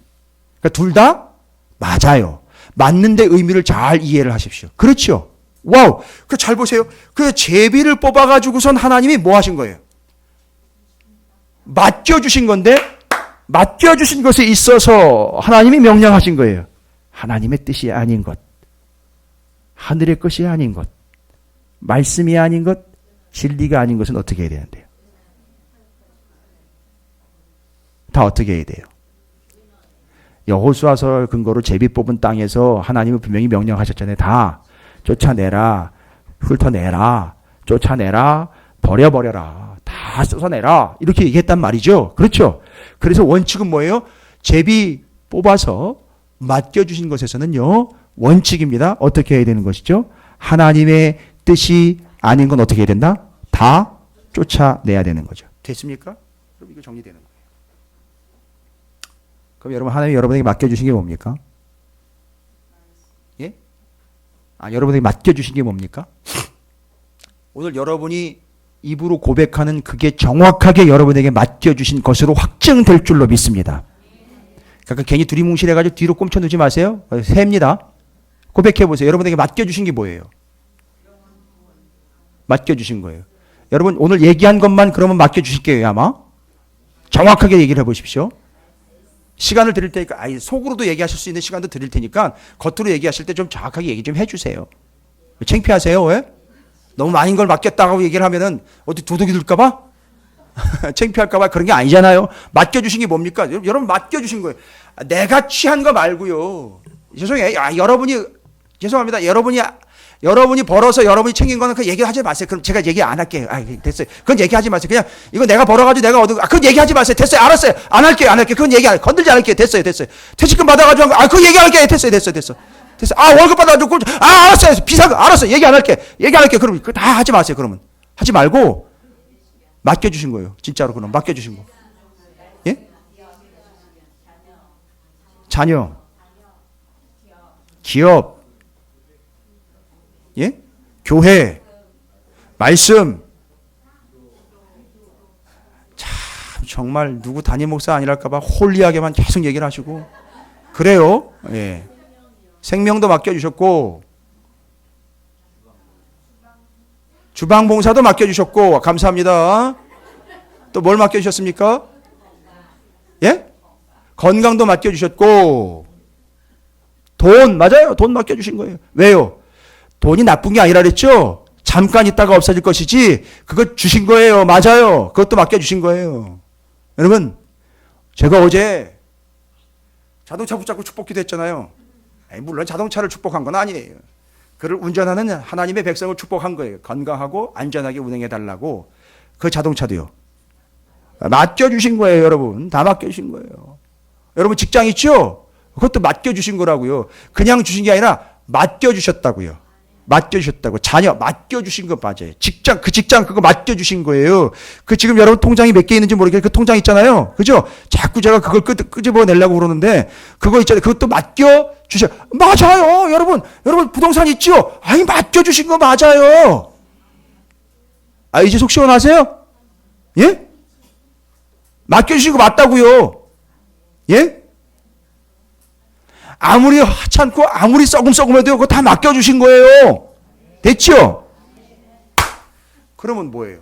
그러니까 둘 다 맞아요. 맞는데 의미를 잘 이해를 하십시오. 그렇죠. 와우. 잘 보세요. 그 제비를 뽑아가지고선 하나님이 뭐 하신 거예요? 맡겨주신 건데 맡겨주신 것에 있어서 하나님이 명령하신 거예요. 하나님의 뜻이 아닌 것, 하늘의 것이 아닌 것, 말씀이 아닌 것, 진리가 아닌 것은 어떻게 해야 되는데요? 다 어떻게 해야 돼요? 여호수아서를 근거로 제비 뽑은 땅에서 하나님은 분명히 명령하셨잖아요. 다 쫓아내라, 훑어내라, 쫓아내라, 버려버려라, 다 쏟아내라 이렇게 얘기했단 말이죠. 그렇죠? 그래서 원칙은 뭐예요? 제비 뽑아서 맡겨주신 것에서는요, 원칙입니다. 어떻게 해야 되는 것이죠? 하나님의 뜻이 아닌 건 어떻게 해야 된다? 다 쫓아내야 되는 거죠. 됐습니까? 그럼 이거 정리되는 거예요. 그럼 여러분, 하나님이 여러분에게 맡겨주신 게 뭡니까? 예? 여러분에게 맡겨주신 게 뭡니까? 오늘 여러분이 입으로 고백하는 그게 정확하게 여러분에게 맡겨주신 것으로 확증될 줄로 믿습니다. 그러니까 괜히 두리뭉실해가지고 뒤로 꼼쳐놓지 마세요. 셉니다. 고백해보세요. 여러분에게 맡겨주신 게 뭐예요? 맡겨주신 거예요. 여러분 오늘 얘기한 것만 그러면 맡겨주실게요. 아마 정확하게 얘기를 해보십시오. 시간을 드릴 테니까 속으로도 얘기하실 수 있는 시간도 드릴 테니까 겉으로 얘기하실 때 좀 정확하게 얘기 좀 해주세요. 창피하세요? 왜? 너무 많은 걸 맡겼다고 얘기를 하면은 어디 도둑이 들까봐? 창피할까봐 그런 게 아니잖아요. 맡겨주신 게 뭡니까? 여러분 맡겨주신 거예요. 내가 취한 거 말고요. 죄송해요. 죄송합니다. 여러분이 벌어서 여러분이 챙긴 거는 그 얘기하지 마세요. 그럼 제가 얘기 안 할게요. 됐어요. 그건 얘기하지 마세요. 그냥 이거 내가 벌어가지고 내가 얻은 거. 그건 얘기하지 마세요. 됐어요. 알았어요. 안 할게요. 그건 얘기 안 할게요. 건들지 않을게요. 됐어요. 퇴직금 받아가지고 그거 얘기 안 할게요. 됐어요. 됐어. 월급 받아가지고, 알았어요. 비상, 알았어. 얘기 안 할게. 그럼 그거 다 하지 마세요. 그러면. 하지 말고, 맡겨주신 거예요. 진짜로 그럼 맡겨주신 거. 예? 자녀. 기업. 예? 교회. 말씀. 참, 정말 누구 담임 목사 아니랄까봐 홀리하게만 계속 얘기를 하시고. 그래요. 예. 생명도 맡겨주셨고, 주방 봉사도 맡겨주셨고, 감사합니다. 또 뭘 맡겨주셨습니까? 예? 건강도 맡겨주셨고, 돈, 맞아요. 돈 맡겨주신 거예요. 왜요? 돈이 나쁜 게 아니라 그랬죠? 잠깐 있다가 없어질 것이지, 그거 주신 거예요. 맞아요. 그것도 맡겨주신 거예요. 여러분, 제가 어제 자동차 붙잡고 축복기도 했잖아요. 물론 자동차를 축복한 건 아니에요. 그를 운전하는 하나님의 백성을 축복한 거예요. 건강하고 안전하게 운행해달라고. 그 자동차도요. 맡겨주신 거예요, 여러분. 다 맡겨주신 거예요. 여러분 직장 있죠? 그것도 맡겨주신 거라고요. 그냥 주신 게 아니라 맡겨주셨다고요. 맡겨주셨다고. 자녀 맡겨주신 거 맞아요. 그 직장 그거 맡겨주신 거예요. 그 지금 여러분 통장이 몇 개 있는지 모르겠는데 그 통장 있잖아요. 그죠? 자꾸 제가 그걸 끄집어내려고 그러는데 그거 있잖아요. 그것도 맡겨주셔. 맞아요. 여러분 부동산 있죠? 맡겨주신 거 맞아요. 이제 속 시원하세요? 예? 맡겨주신 거 맞다고요. 예? 아무리 하찮고 아무리 썩음해도 그거 다 맡겨주신 거예요. 됐죠? 그러면 뭐예요?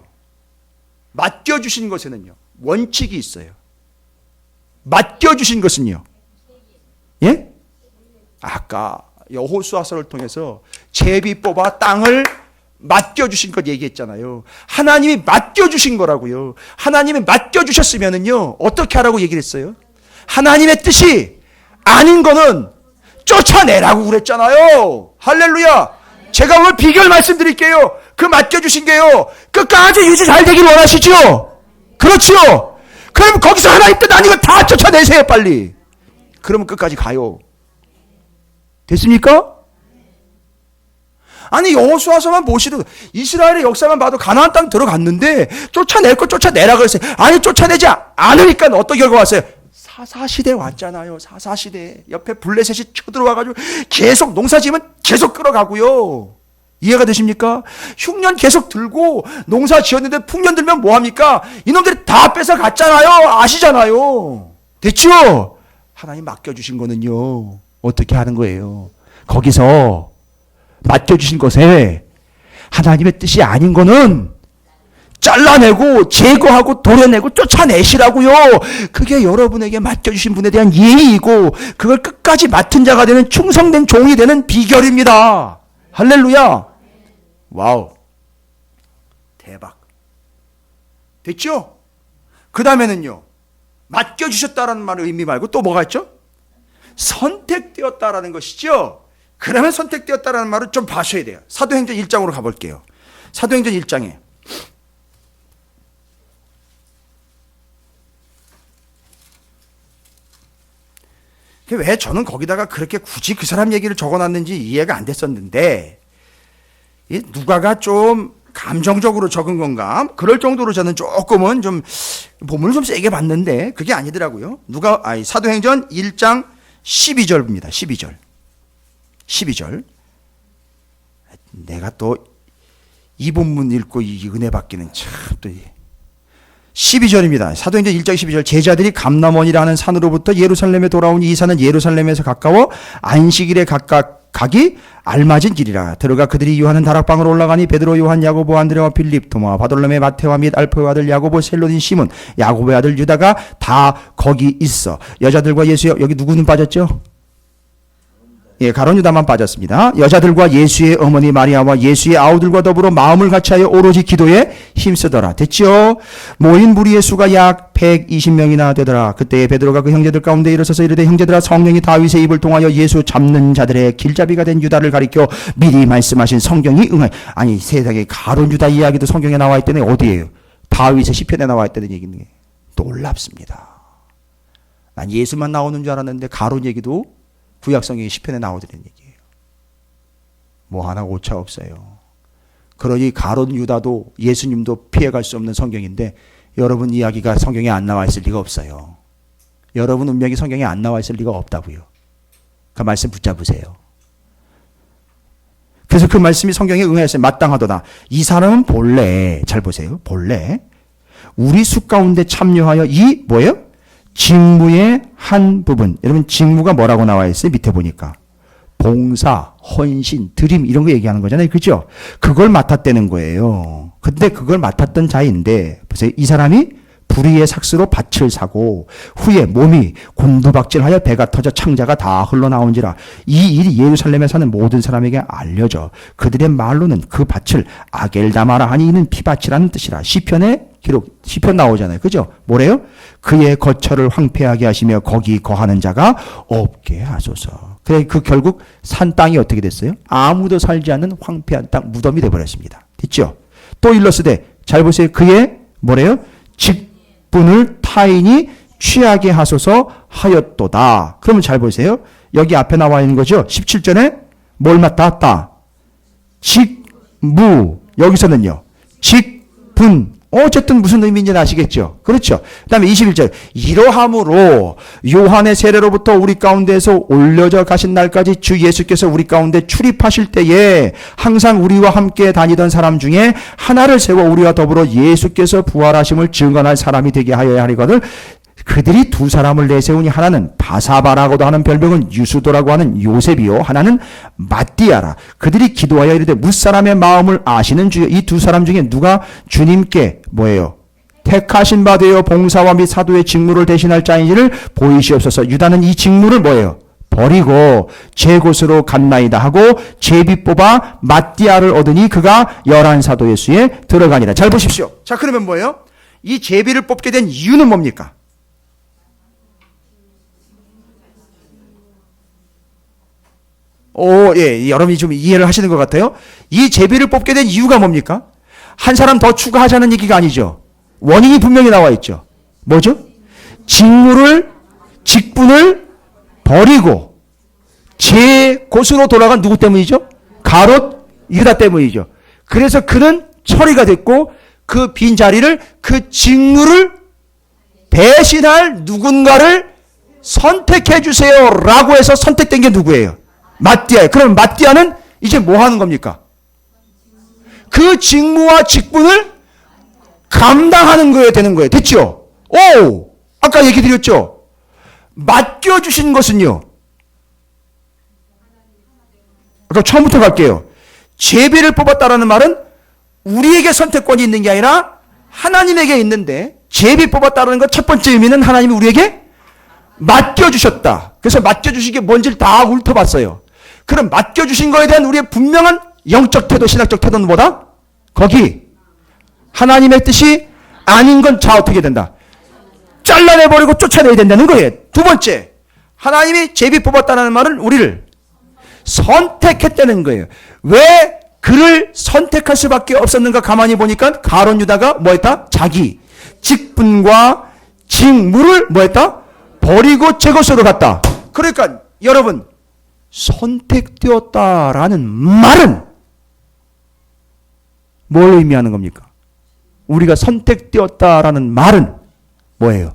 맡겨주신 것에는요 원칙이 있어요. 맡겨주신 것은요, 예? 아까 여호수아서를 통해서 제비 뽑아 땅을 맡겨주신 것 얘기했잖아요. 하나님이 맡겨주신 거라고요. 하나님이 맡겨주셨으면은요 어떻게 하라고 얘기를 했어요? 하나님의 뜻이 아닌 거는 쫓아내라고 그랬잖아요. 할렐루야. 제가 오늘 비결 말씀드릴게요. 그 맡겨주신 게요 끝까지 유지 잘 되길 원하시죠? 그렇지요? 그럼 거기서 하나님 뜻 아닌 거 다 쫓아내세요 빨리. 그러면 끝까지 가요. 됐습니까? 아니 여호수아서만 보시도 이스라엘의 역사만 봐도 가나안 땅 들어갔는데 쫓아낼 거 쫓아내라 그랬어요. 아니 쫓아내지 않으니까 어떤 결과 왔어요? 사사시대 왔잖아요. 사사시대. 옆에 블레셋이 쳐들어와가지고 계속 농사 지으면 계속 끌어가고요. 이해가 되십니까? 흉년 계속 들고 농사 지었는데 풍년 들면 뭐합니까? 이놈들이 다 뺏어갔잖아요. 아시잖아요. 됐죠? 하나님 맡겨주신 거는요 어떻게 하는 거예요? 거기서 맡겨주신 것에 하나님의 뜻이 아닌 거는 잘라내고 제거하고 도려내고 쫓아내시라고요. 그게 여러분에게 맡겨주신 분에 대한 예의이고 그걸 끝까지 맡은 자가 되는 충성된 종이 되는 비결입니다. 할렐루야. 와우. 대박. 됐죠? 그 다음에는요 맡겨주셨다라는 말의 의미 말고 또 뭐가 있죠? 선택되었다라는 것이죠. 그러면 선택되었다라는 말을 좀 봐셔야 돼요. 사도행전 1장으로 가볼게요. 사도행전 1장에 왜 저는 거기다가 그렇게 굳이 그 사람 얘기를 적어놨는지 이해가 안 됐었는데 누가가 좀 감정적으로 적은 건가? 그럴 정도로 저는 조금은 좀 본문을 좀 세게 봤는데 그게 아니더라고요. 사도행전 1장 12절입니다. 12절. 내가 또 이 본문 읽고 이 은혜 받기는 참 또 12절입니다. 사도행전 1장 12절. 제자들이 감람원이라는 산으로부터 예루살렘에 돌아오니 이 산은 예루살렘에서 가까워 안식일에 각각 가기 알맞은 길이라. 들어가 그들이 요한은 다락방으로 올라가니 베드로, 요한, 야고보, 안드레와 필립, 토마, 바돌로메, 마테와 및 알포의 아들 야고보, 셀로딘 시몬, 야고보의 아들 유다가 다 거기 있어. 여자들과 예수의, 여기 누구는 빠졌죠? 가룟 유다만 빠졌습니다. 여자들과 예수의 어머니 마리아와 예수의 아우들과 더불어 마음을 같이하여 오로지 기도에 힘쓰더라. 됐죠? 모인 무리의 수가 약 120명이나 되더라. 그때에 베드로가 그 형제들 가운데 일어서서 이르되 형제들아 성령이 다윗의 입을 통하여 예수 잡는 자들의 길잡이가 된 유다를 가리켜 미리 말씀하신 성경이 응하여. 아니 세상에 가룟 유다 이야기도 성경에 나와 있다니 어디예요? 다윗의 시편에 나와 있다는 얘기는 놀랍습니다. 난 예수만 나오는 줄 알았는데 가룟 얘기도 구약성경의 시편에 나오더라는 얘기예요. 뭐 하나 오차 없어요. 그러니 가룟 유다도 예수님도 피해갈 수 없는 성경인데 여러분 이야기가 성경에 안 나와 있을 리가 없어요. 여러분 운명이 성경에 안 나와 있을 리가 없다고요. 그 말씀 붙잡으세요. 그래서 그 말씀이 성경에 응하였어요. 마땅하도다. 이 사람은 본래, 잘 보세요. 본래 우리 수 가운데 참여하여 이 뭐예요? 직무의 한 부분. 여러분 직무가 뭐라고 나와 있어요? 밑에 보니까 봉사, 헌신, 드림 이런 거 얘기하는 거잖아요. 그죠? 그걸 맡았다는 거예요. 근데 그걸 맡았던 자인데 보세요. 이 사람이 불의의 삭스로 밭을 사고 후에 몸이 곤두박질하여 배가 터져 창자가 다 흘러나온지라 이 일이 예루살렘에 사는 모든 사람에게 알려져 그들의 말로는 그 밭을 아겔다마라 하니 이는 피밭이라는 뜻이라. 시편에 기록, 시편 나오잖아요. 그죠? 뭐래요? 그의 거처를 황폐하게 하시며 거기 거하는 자가 없게 하소서. 그래 그 결국 산 땅이 어떻게 됐어요? 아무도 살지 않는 황폐한 땅, 무덤이 되어버렸습니다. 됐죠? 또 일러스되 잘 보세요. 그의 뭐래요? 직분을 타인이 취하게 하소서 하였도다. 그러면 잘 보세요. 여기 앞에 나와 있는 거죠. 17절에 뭘 맡았다? 직무. 여기서는요. 직분. 어쨌든 무슨 의미인지는 아시겠죠? 그렇죠? 그 다음에 21절. 이러함으로 요한의 세례로부터 우리 가운데에서 올려져 가신 날까지 주 예수께서 우리 가운데 출입하실 때에 항상 우리와 함께 다니던 사람 중에 하나를 세워 우리와 더불어 예수께서 부활하심을 증언할 사람이 되게 하여야 하리거늘 그들이 두 사람을 내세우니 하나는 바사바라고도 하는 별명은 유수도라고 하는 요셉이요 하나는 마띠아라. 그들이 기도하여 이르되 무사람의 마음을 아시는 주여. 이 두 사람 중에 누가 주님께 뭐예요? 택하신 바 되어 봉사와 및 사도의 직무를 대신할 자인지를 보이시옵소서. 유다는 이 직무를 뭐예요? 버리고 제 곳으로 갔나이다 하고 제비 뽑아 마띠아를 얻으니 그가 열한 사도 예수에 들어가니라. 잘 보십시오. 자 그러면 뭐예요? 이 제비를 뽑게 된 이유는 뭡니까? 예, 여러분이 좀 이해를 하시는 것 같아요. 이 제비를 뽑게 된 이유가 뭡니까? 한 사람 더 추가하자는 얘기가 아니죠. 원인이 분명히 나와 있죠. 뭐죠? 직분을 버리고 제 곳으로 돌아간 누구 때문이죠? 가롯 유다 때문이죠. 그래서 그는 처리가 됐고 그 빈 자리를 그 직무를 대신할 누군가를 선택해 주세요 라고 해서 선택된 게 누구예요? 마띠아예요. 그럼 마띠아는 이제 뭐 하는 겁니까? 그 직무와 직분을 감당하는 거예요. 되는 거예요. 됐죠? 아까 얘기 드렸죠? 맡겨주신 것은요. 아까 처음부터 갈게요. 제비를 뽑았다라는 말은 우리에게 선택권이 있는 게 아니라 하나님에게 있는데 제비 뽑았다라는 것 첫 번째 의미는 하나님이 우리에게 맡겨주셨다. 그래서 맡겨주신 게 뭔지를 다 훑어봤어요. 그럼 맡겨주신 거에 대한 우리의 분명한 영적 태도, 신학적 태도는 뭐다? 거기 하나님의 뜻이 아닌 건 자 어떻게 된다? 잘라내버리고 쫓아내야 된다는 거예요. 두 번째, 하나님이 제비 뽑았다는 말은 우리를 선택했다는 거예요. 왜 그를 선택할 수밖에 없었는가 가만히 보니까 가룟 유다가 뭐했다? 자기 직분과 직무를 뭐했다? 버리고 제 곳으로 갔다. 그러니까 여러분 선택되었다라는 말은 뭘 의미하는 겁니까? 우리가 선택되었다라는 말은 뭐예요?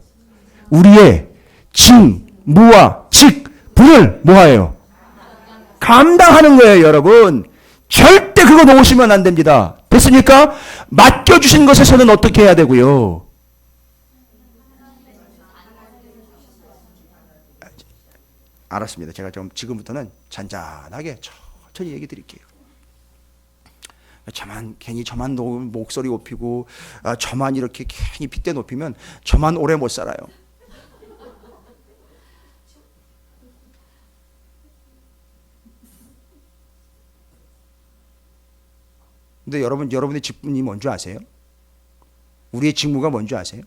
우리의 직무와 직분을 뭐하예요? 감당하는 거예요, 여러분. 절대 그거 놓으시면 안 됩니다. 됐습니까? 맡겨주신 것에서는 어떻게 해야 되고요? 알았습니다. 제가 좀 지금부터는 잔잔하게 천천히 얘기 드릴게요. 괜히 저만 목소리 높이고 저만 이렇게 괜히 핏대 높이면 저만 오래 못 살아요. 근데 여러분의 직분이 뭔지 아세요? 우리의 직무가 뭔지 아세요?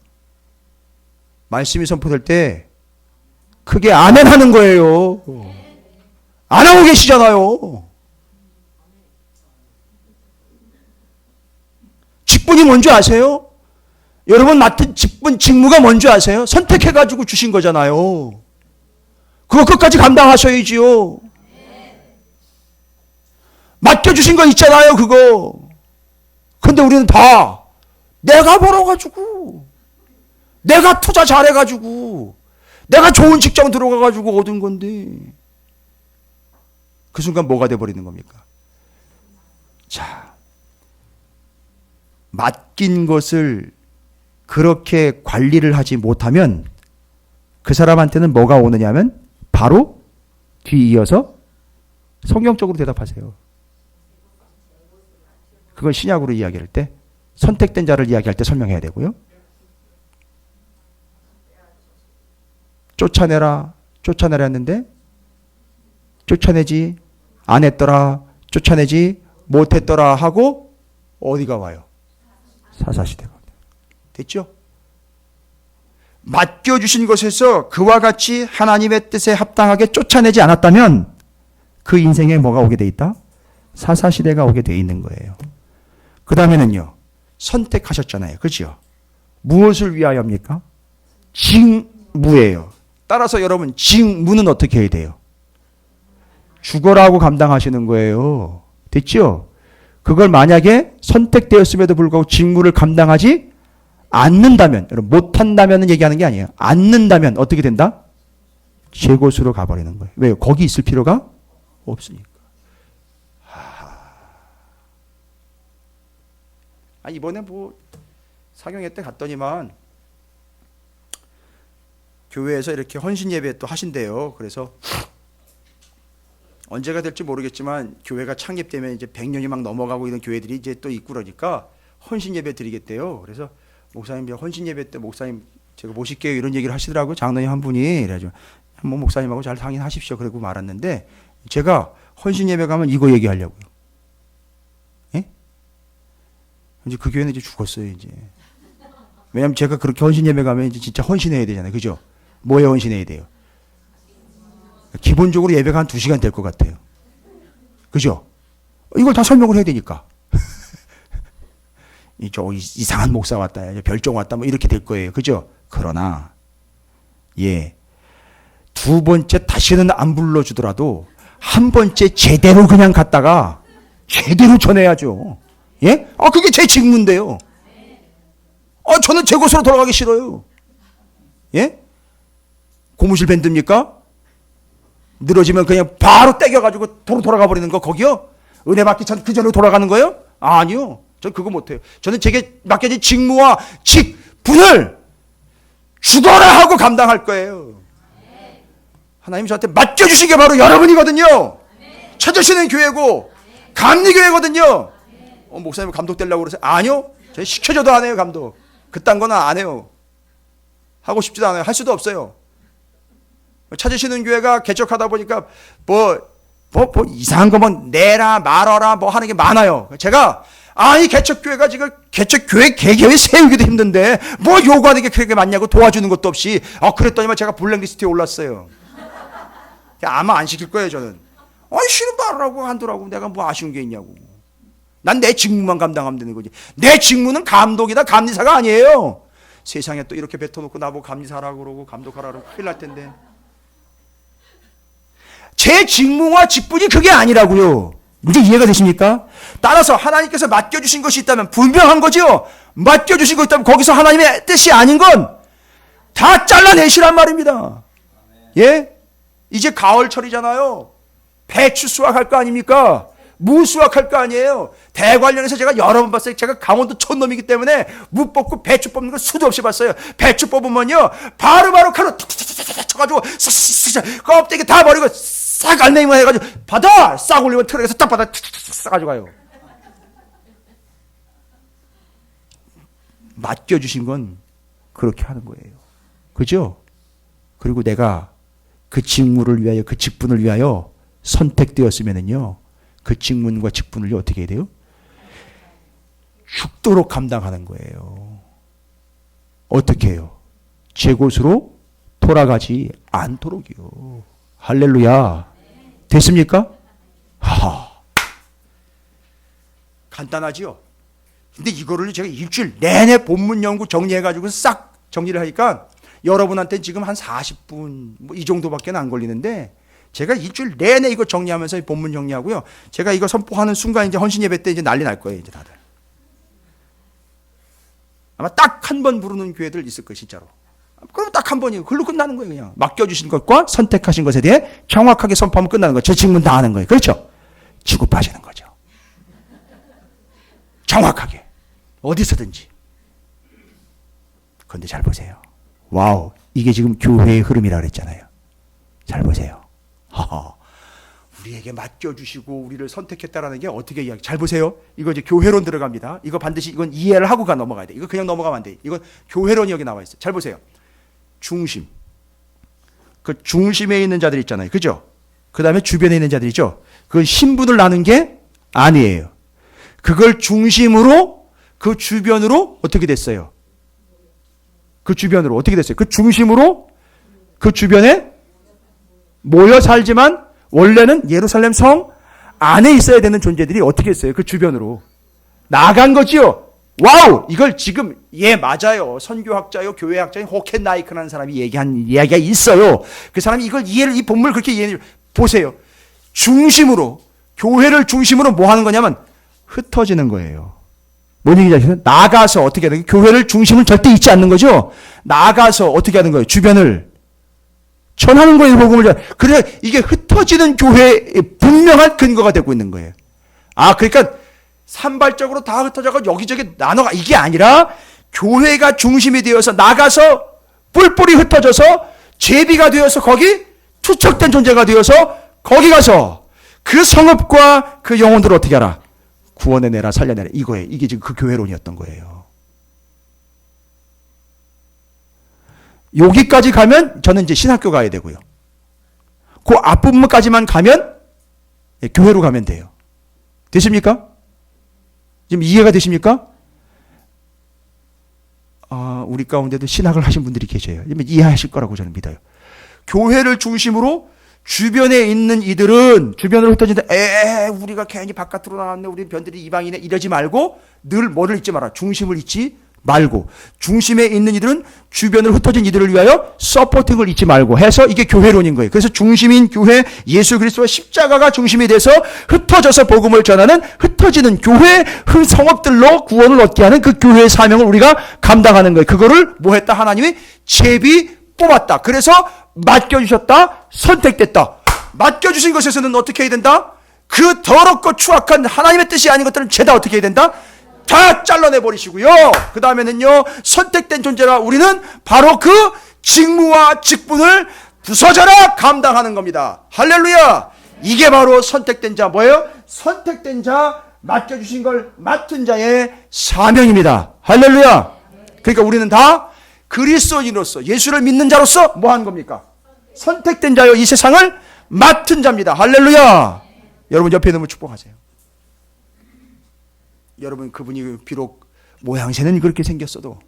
말씀이 선포될 때 크게 아멘 하는 거예요. 안 하고 계시잖아요. 직분이 뭔지 아세요? 여러분 맡은 직분, 직무가 뭔지 아세요? 선택해가지고 주신 거잖아요. 그거 끝까지 감당하셔야지요. 맡겨주신 거 있잖아요, 그거. 근데 우리는 다 내가 벌어가지고, 내가 투자 잘해가지고, 내가 좋은 직장 들어가가지고 얻은 건데, 그 순간 뭐가 돼버리는 겁니까? 자, 맡긴 것을 그렇게 관리를 하지 못하면 그 사람한테는 뭐가 오느냐면 바로 뒤이어서 성경적으로 대답하세요. 그걸 신약으로 이야기할 때, 선택된 자를 이야기할 때 설명해야 되고요. 쫓아내라 했는데 쫓아내지 안 했더라, 쫓아내지 못했더라 하고 어디가 와요? 사사시대가. 됐죠? 맡겨주신 것에서 그와 같이 하나님의 뜻에 합당하게 쫓아내지 않았다면 그 인생에 뭐가 오게 돼 있다? 사사시대가 오게 돼 있는 거예요. 그 다음에는요, 선택하셨잖아요. 그렇죠? 무엇을 위하여입니까? 직무예요. 따라서 여러분, 직무는 어떻게 해야 돼요? 죽어라고 감당하시는 거예요. 됐죠? 그걸 만약에 선택되었음에도 불구하고 직무를 감당하지 않는다면, 여러분, 못한다면 얘기하는 게 아니에요. 않는다면 어떻게 된다? 제 곳으로 가버리는 거예요. 왜요? 거기 있을 필요가 없으니까. 이번에 뭐 사경회 때 갔더니만 교회에서 이렇게 헌신 예배 또 하신대요. 그래서 언제가 될지 모르겠지만 교회가 창립되면 이제 100년이 막 넘어가고 이런 교회들이 이제 또 있고 그러니까 헌신 예배 드리겠대요. 그래서 목사님, 헌신 예배 때 목사님 제가 모실게요 이런 얘기를 하시더라고요. 장로님 한 분이. 그래가지고 뭐 목사님하고 잘 상의하십시오. 그러고 말았는데 제가 헌신 예배 가면 이거 얘기하려고요. 예? 이제 그 교회는 이제 죽었어요, 이제. 왜냐면 제가 그렇게 헌신 예배 가면 이제 진짜 헌신해야 되잖아요. 그죠? 뭐에 헌신해야 돼요? 기본적으로 예배가 한 2시간 될 것 같아요. 그죠? 이걸 다 설명을 해야 되니까. 이상한 목사 왔다, 별종 왔다, 뭐 이렇게 될 거예요. 그죠? 그러나, 예. 2번째 다시는 안 불러주더라도, 1번째 제대로 그냥 갔다가, 제대로 전해야죠. 예? 그게 제 직무인데요. 저는 제 곳으로 돌아가기 싫어요. 예? 고무실 밴드입니까? 늘어지면 그냥 바로 떼겨가지고 도로 돌아가 버리는 거, 거기요? 은혜 받기 전, 그 전으로 돌아가는 거예요? 아니요. 전 그거 못해요. 저는 제게 맡겨진 직무와 직분을 죽어라 하고 감당할 거예요. 하나님 저한테 맡겨주신 게 바로 여러분이거든요. 찾으시는 교회고, 감리교회거든요. 목사님 감독되려고 그러세요? 아니요. 저 시켜줘도 안 해요, 감독. 그딴 거는 안 해요. 하고 싶지도 않아요. 할 수도 없어요. 찾으시는 교회가 개척하다 보니까 뭐 이상한 거 뭐 내라 말어라 뭐 하는 게 많아요. 제가 이 개척교회가 지금 개척교회 개개회 세우기도 힘든데 뭐 요구하는 게 그렇게 많냐고 도와주는 것도 없이 그랬더니만 제가 블랙리스트에 올랐어요. 아마 안 시킬 거예요, 저는. 싫은 말하라고 한두라고 내가 뭐 아쉬운 게 있냐고. 난 내 직무만 감당하면 되는 거지. 내 직무는 감독이다 감리사가 아니에요. 세상에 또 이렇게 뱉어놓고 나보고 감리사라고 그러고 감독하라고 그러고 큰일 날 텐데. 제 직무와 직분이 그게 아니라고요. 이제 이해가 되십니까? 따라서 하나님께서 맡겨주신 것이 있다면 분명한 거죠. 맡겨주신 것이 있다면 거기서 하나님의 뜻이 아닌 건 다 잘라내시란 말입니다. 예? 이제 가을철이잖아요. 배추 수확할 거 아닙니까? 무 수확할 거 아니에요. 대관령에서 제가 여러 번 봤어요. 제가 강원도 촌놈이기 때문에 무 뽑고 배추 뽑는 걸 수도 없이 봤어요. 배추 뽑으면요 바로바로 칼로 탁탁탁탁 쳐가지고 껍데기 다 버리고 싹 알맹이만 해가지고 받아! 싹 올리면 트럭에서 딱 받아 싸가지고 가요. 맡겨주신 건 그렇게 하는 거예요. 그죠? 그리고 내가 그 직무를 위하여 그 직분을 위하여 선택되었으면은요 그 직분과 직분을 어떻게 해야 돼요? 죽도록 감당하는 거예요. 어떻게 해요? 제 곳으로 돌아가지 않도록이요. 할렐루야. 됐습니까? 간단하지요? 근데 이거를 제가 일주일 내내 본문 연구 정리해가지고 싹 정리를 하니까 여러분한테 지금 한 40분 뭐 이 정도밖에 안 걸리는데 제가 일주일 내내 이거 정리하면서 본문 정리하고요. 제가 이거 선포하는 순간 이제 헌신 예배 때 이제 난리 날 거예요, 이제 다들. 아마 딱 한 번 부르는 교회들 있을 거예요, 진짜로. 그럼 딱 한 번이에요. 그걸로 끝나는 거예요, 그냥. 맡겨주신 것과 선택하신 것에 대해 정확하게 선포하면 끝나는 거예요. 제 직문 다 하는 거예요. 그렇죠? 취급하시는 거죠. 정확하게. 어디서든지. 그런데 잘 보세요. 와우. 이게 지금 교회의 흐름이라 그랬잖아요. 잘 보세요. 하하. 우리에게 맡겨주시고 우리를 선택했다라는 게 어떻게 이야기? 잘 보세요. 이거 이제 교회론 들어갑니다. 이거 반드시 이건 이해를 하고가 넘어가야 돼. 이거 그냥 넘어가면 안 돼. 이건 교회론이 여기 나와 있어요. 잘 보세요. 중심. 그 중심에 있는 자들 있잖아요. 그죠? 그 다음에 주변에 있는 자들 있죠? 그건 신분을 나눈 게 아니에요. 그걸 중심으로 그 주변으로 어떻게 됐어요? 그 주변으로 어떻게 됐어요? 그 중심으로 그 주변에 모여 살지만 원래는 예루살렘 성 안에 있어야 되는 존재들이 어떻게 했어요? 그 주변으로 나간 거지요. 와우! 이걸 지금 맞아요. 선교학자요, 교회학자인 호켄 나이크라는 사람이 얘기한 이야기가 있어요. 그 사람이 이걸 이 본문을 그렇게 이해해 보세요. 중심으로 교회를 중심으로 뭐 하는 거냐면 흩어지는 거예요. 뭔 얘기인지 아시죠? 나가서 어떻게 하는 거예요? 교회를 중심을 절대 잊지 않는 거죠. 나가서 어떻게 하는 거예요? 주변을 전하는 거예요. 복음을. 그래 이게 흩어지는 교회의 분명한 근거가 되고 있는 거예요. 그러니까 산발적으로 다 흩어져서 여기저기 나눠가 이게 아니라 교회가 중심이 되어서 나가서 뿔뿔이 흩어져서 제비가 되어서 거기 투척된 존재가 되어서 거기 가서 그 성읍과 그 영혼들을 어떻게 하라? 구원해내라, 살려내라. 이거예요. 이게 지금 그 교회론이었던 거예요. 여기까지 가면 저는 이제 신학교 가야 되고요. 그 앞부분까지만 가면 교회로 가면 돼요. 되십니까? 지금 이해가 되십니까? 우리 가운데도 신학을 하신 분들이 계셔요. 이해하실 거라고 저는 믿어요. 교회를 중심으로 주변에 있는 이들은 주변으로 흩어진다. 우리가 괜히 바깥으로 나왔네. 우리 변들이 이방이네. 이러지 말고 늘 뭐를 잊지 마라. 중심을 잊지 말고 중심에 있는 이들은 주변으로 흩어진 이들을 위하여 서포팅을 잊지 말고 해서 이게 교회론인 거예요. 그래서 중심인 교회 예수 그리스도와 십자가가 중심이 돼서 흩어져서 복음을 전하는 흩어지는 교회 성업들로 구원을 얻게 하는 그 교회의 사명을 우리가 감당하는 거예요. 그거를 뭐 했다? 하나님이 제비 뽑았다. 그래서 맡겨주셨다. 선택됐다. 맡겨주신 것에서는 어떻게 해야 된다? 그 더럽고 추악한 하나님의 뜻이 아닌 것들은 죄다 어떻게 해야 된다? 다 잘라내버리시고요. 그 다음에는요, 선택된 존재라 우리는 바로 그 직무와 직분을 부서져라 감당하는 겁니다. 할렐루야! 이게 바로 선택된 자 뭐예요? 선택된 자, 맡겨주신 걸 맡은 자의 사명입니다. 할렐루야! 그러니까 우리는 다 그리스도인으로서 예수를 믿는 자로서 뭐 하는 겁니까? 선택된 자요, 이 세상을 맡은 자입니다. 할렐루야! 여러분 옆에 있는 분 축복하세요. 여러분 그분이 비록 모양새는 그렇게 생겼어도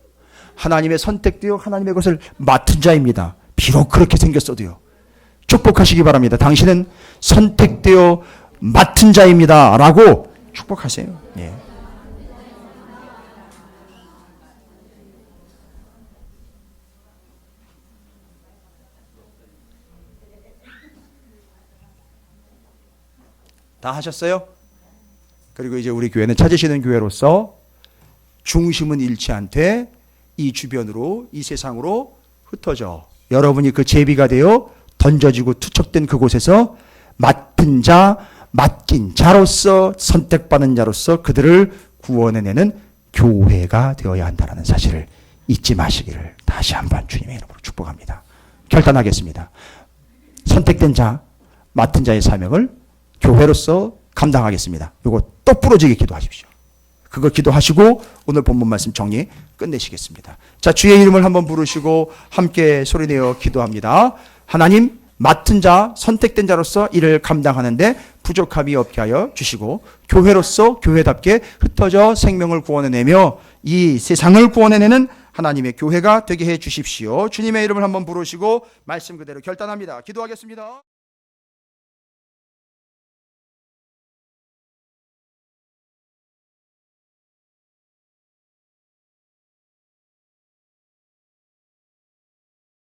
하나님의 선택되어 하나님의 것을 맡은 자입니다. 비록 그렇게 생겼어도요. 축복하시기 바랍니다. 당신은 선택되어 맡은 자입니다. 라고 축복하세요. 예. 다 하셨어요? 그리고 이제 우리 교회는 찾으시는 교회로서 중심은 잃지 않되 이 주변으로 이 세상으로 흩어져 여러분이 그 제비가 되어 던져지고 투척된 그곳에서 맡은 자, 맡긴 자로서 선택받은 자로서 그들을 구원해내는 교회가 되어야 한다는 사실을 잊지 마시기를 다시 한번 주님의 이름으로 축복합니다. 결단하겠습니다. 선택된 자, 맡은 자의 사명을 교회로서 감당하겠습니다. 이거 똑 부러지게 기도하십시오. 그거 기도하시고 오늘 본문 말씀 정리 끝내시겠습니다. 자, 주의 이름을 한번 부르시고 함께 소리내어 기도합니다. 하나님, 맡은 자, 선택된 자로서 이를 감당하는데 부족함이 없게 하여 주시고 교회로서 교회답게 흩어져 생명을 구원해내며 이 세상을 구원해내는 하나님의 교회가 되게 해 주십시오. 주님의 이름을 한번 부르시고 말씀 그대로 결단합니다. 기도하겠습니다.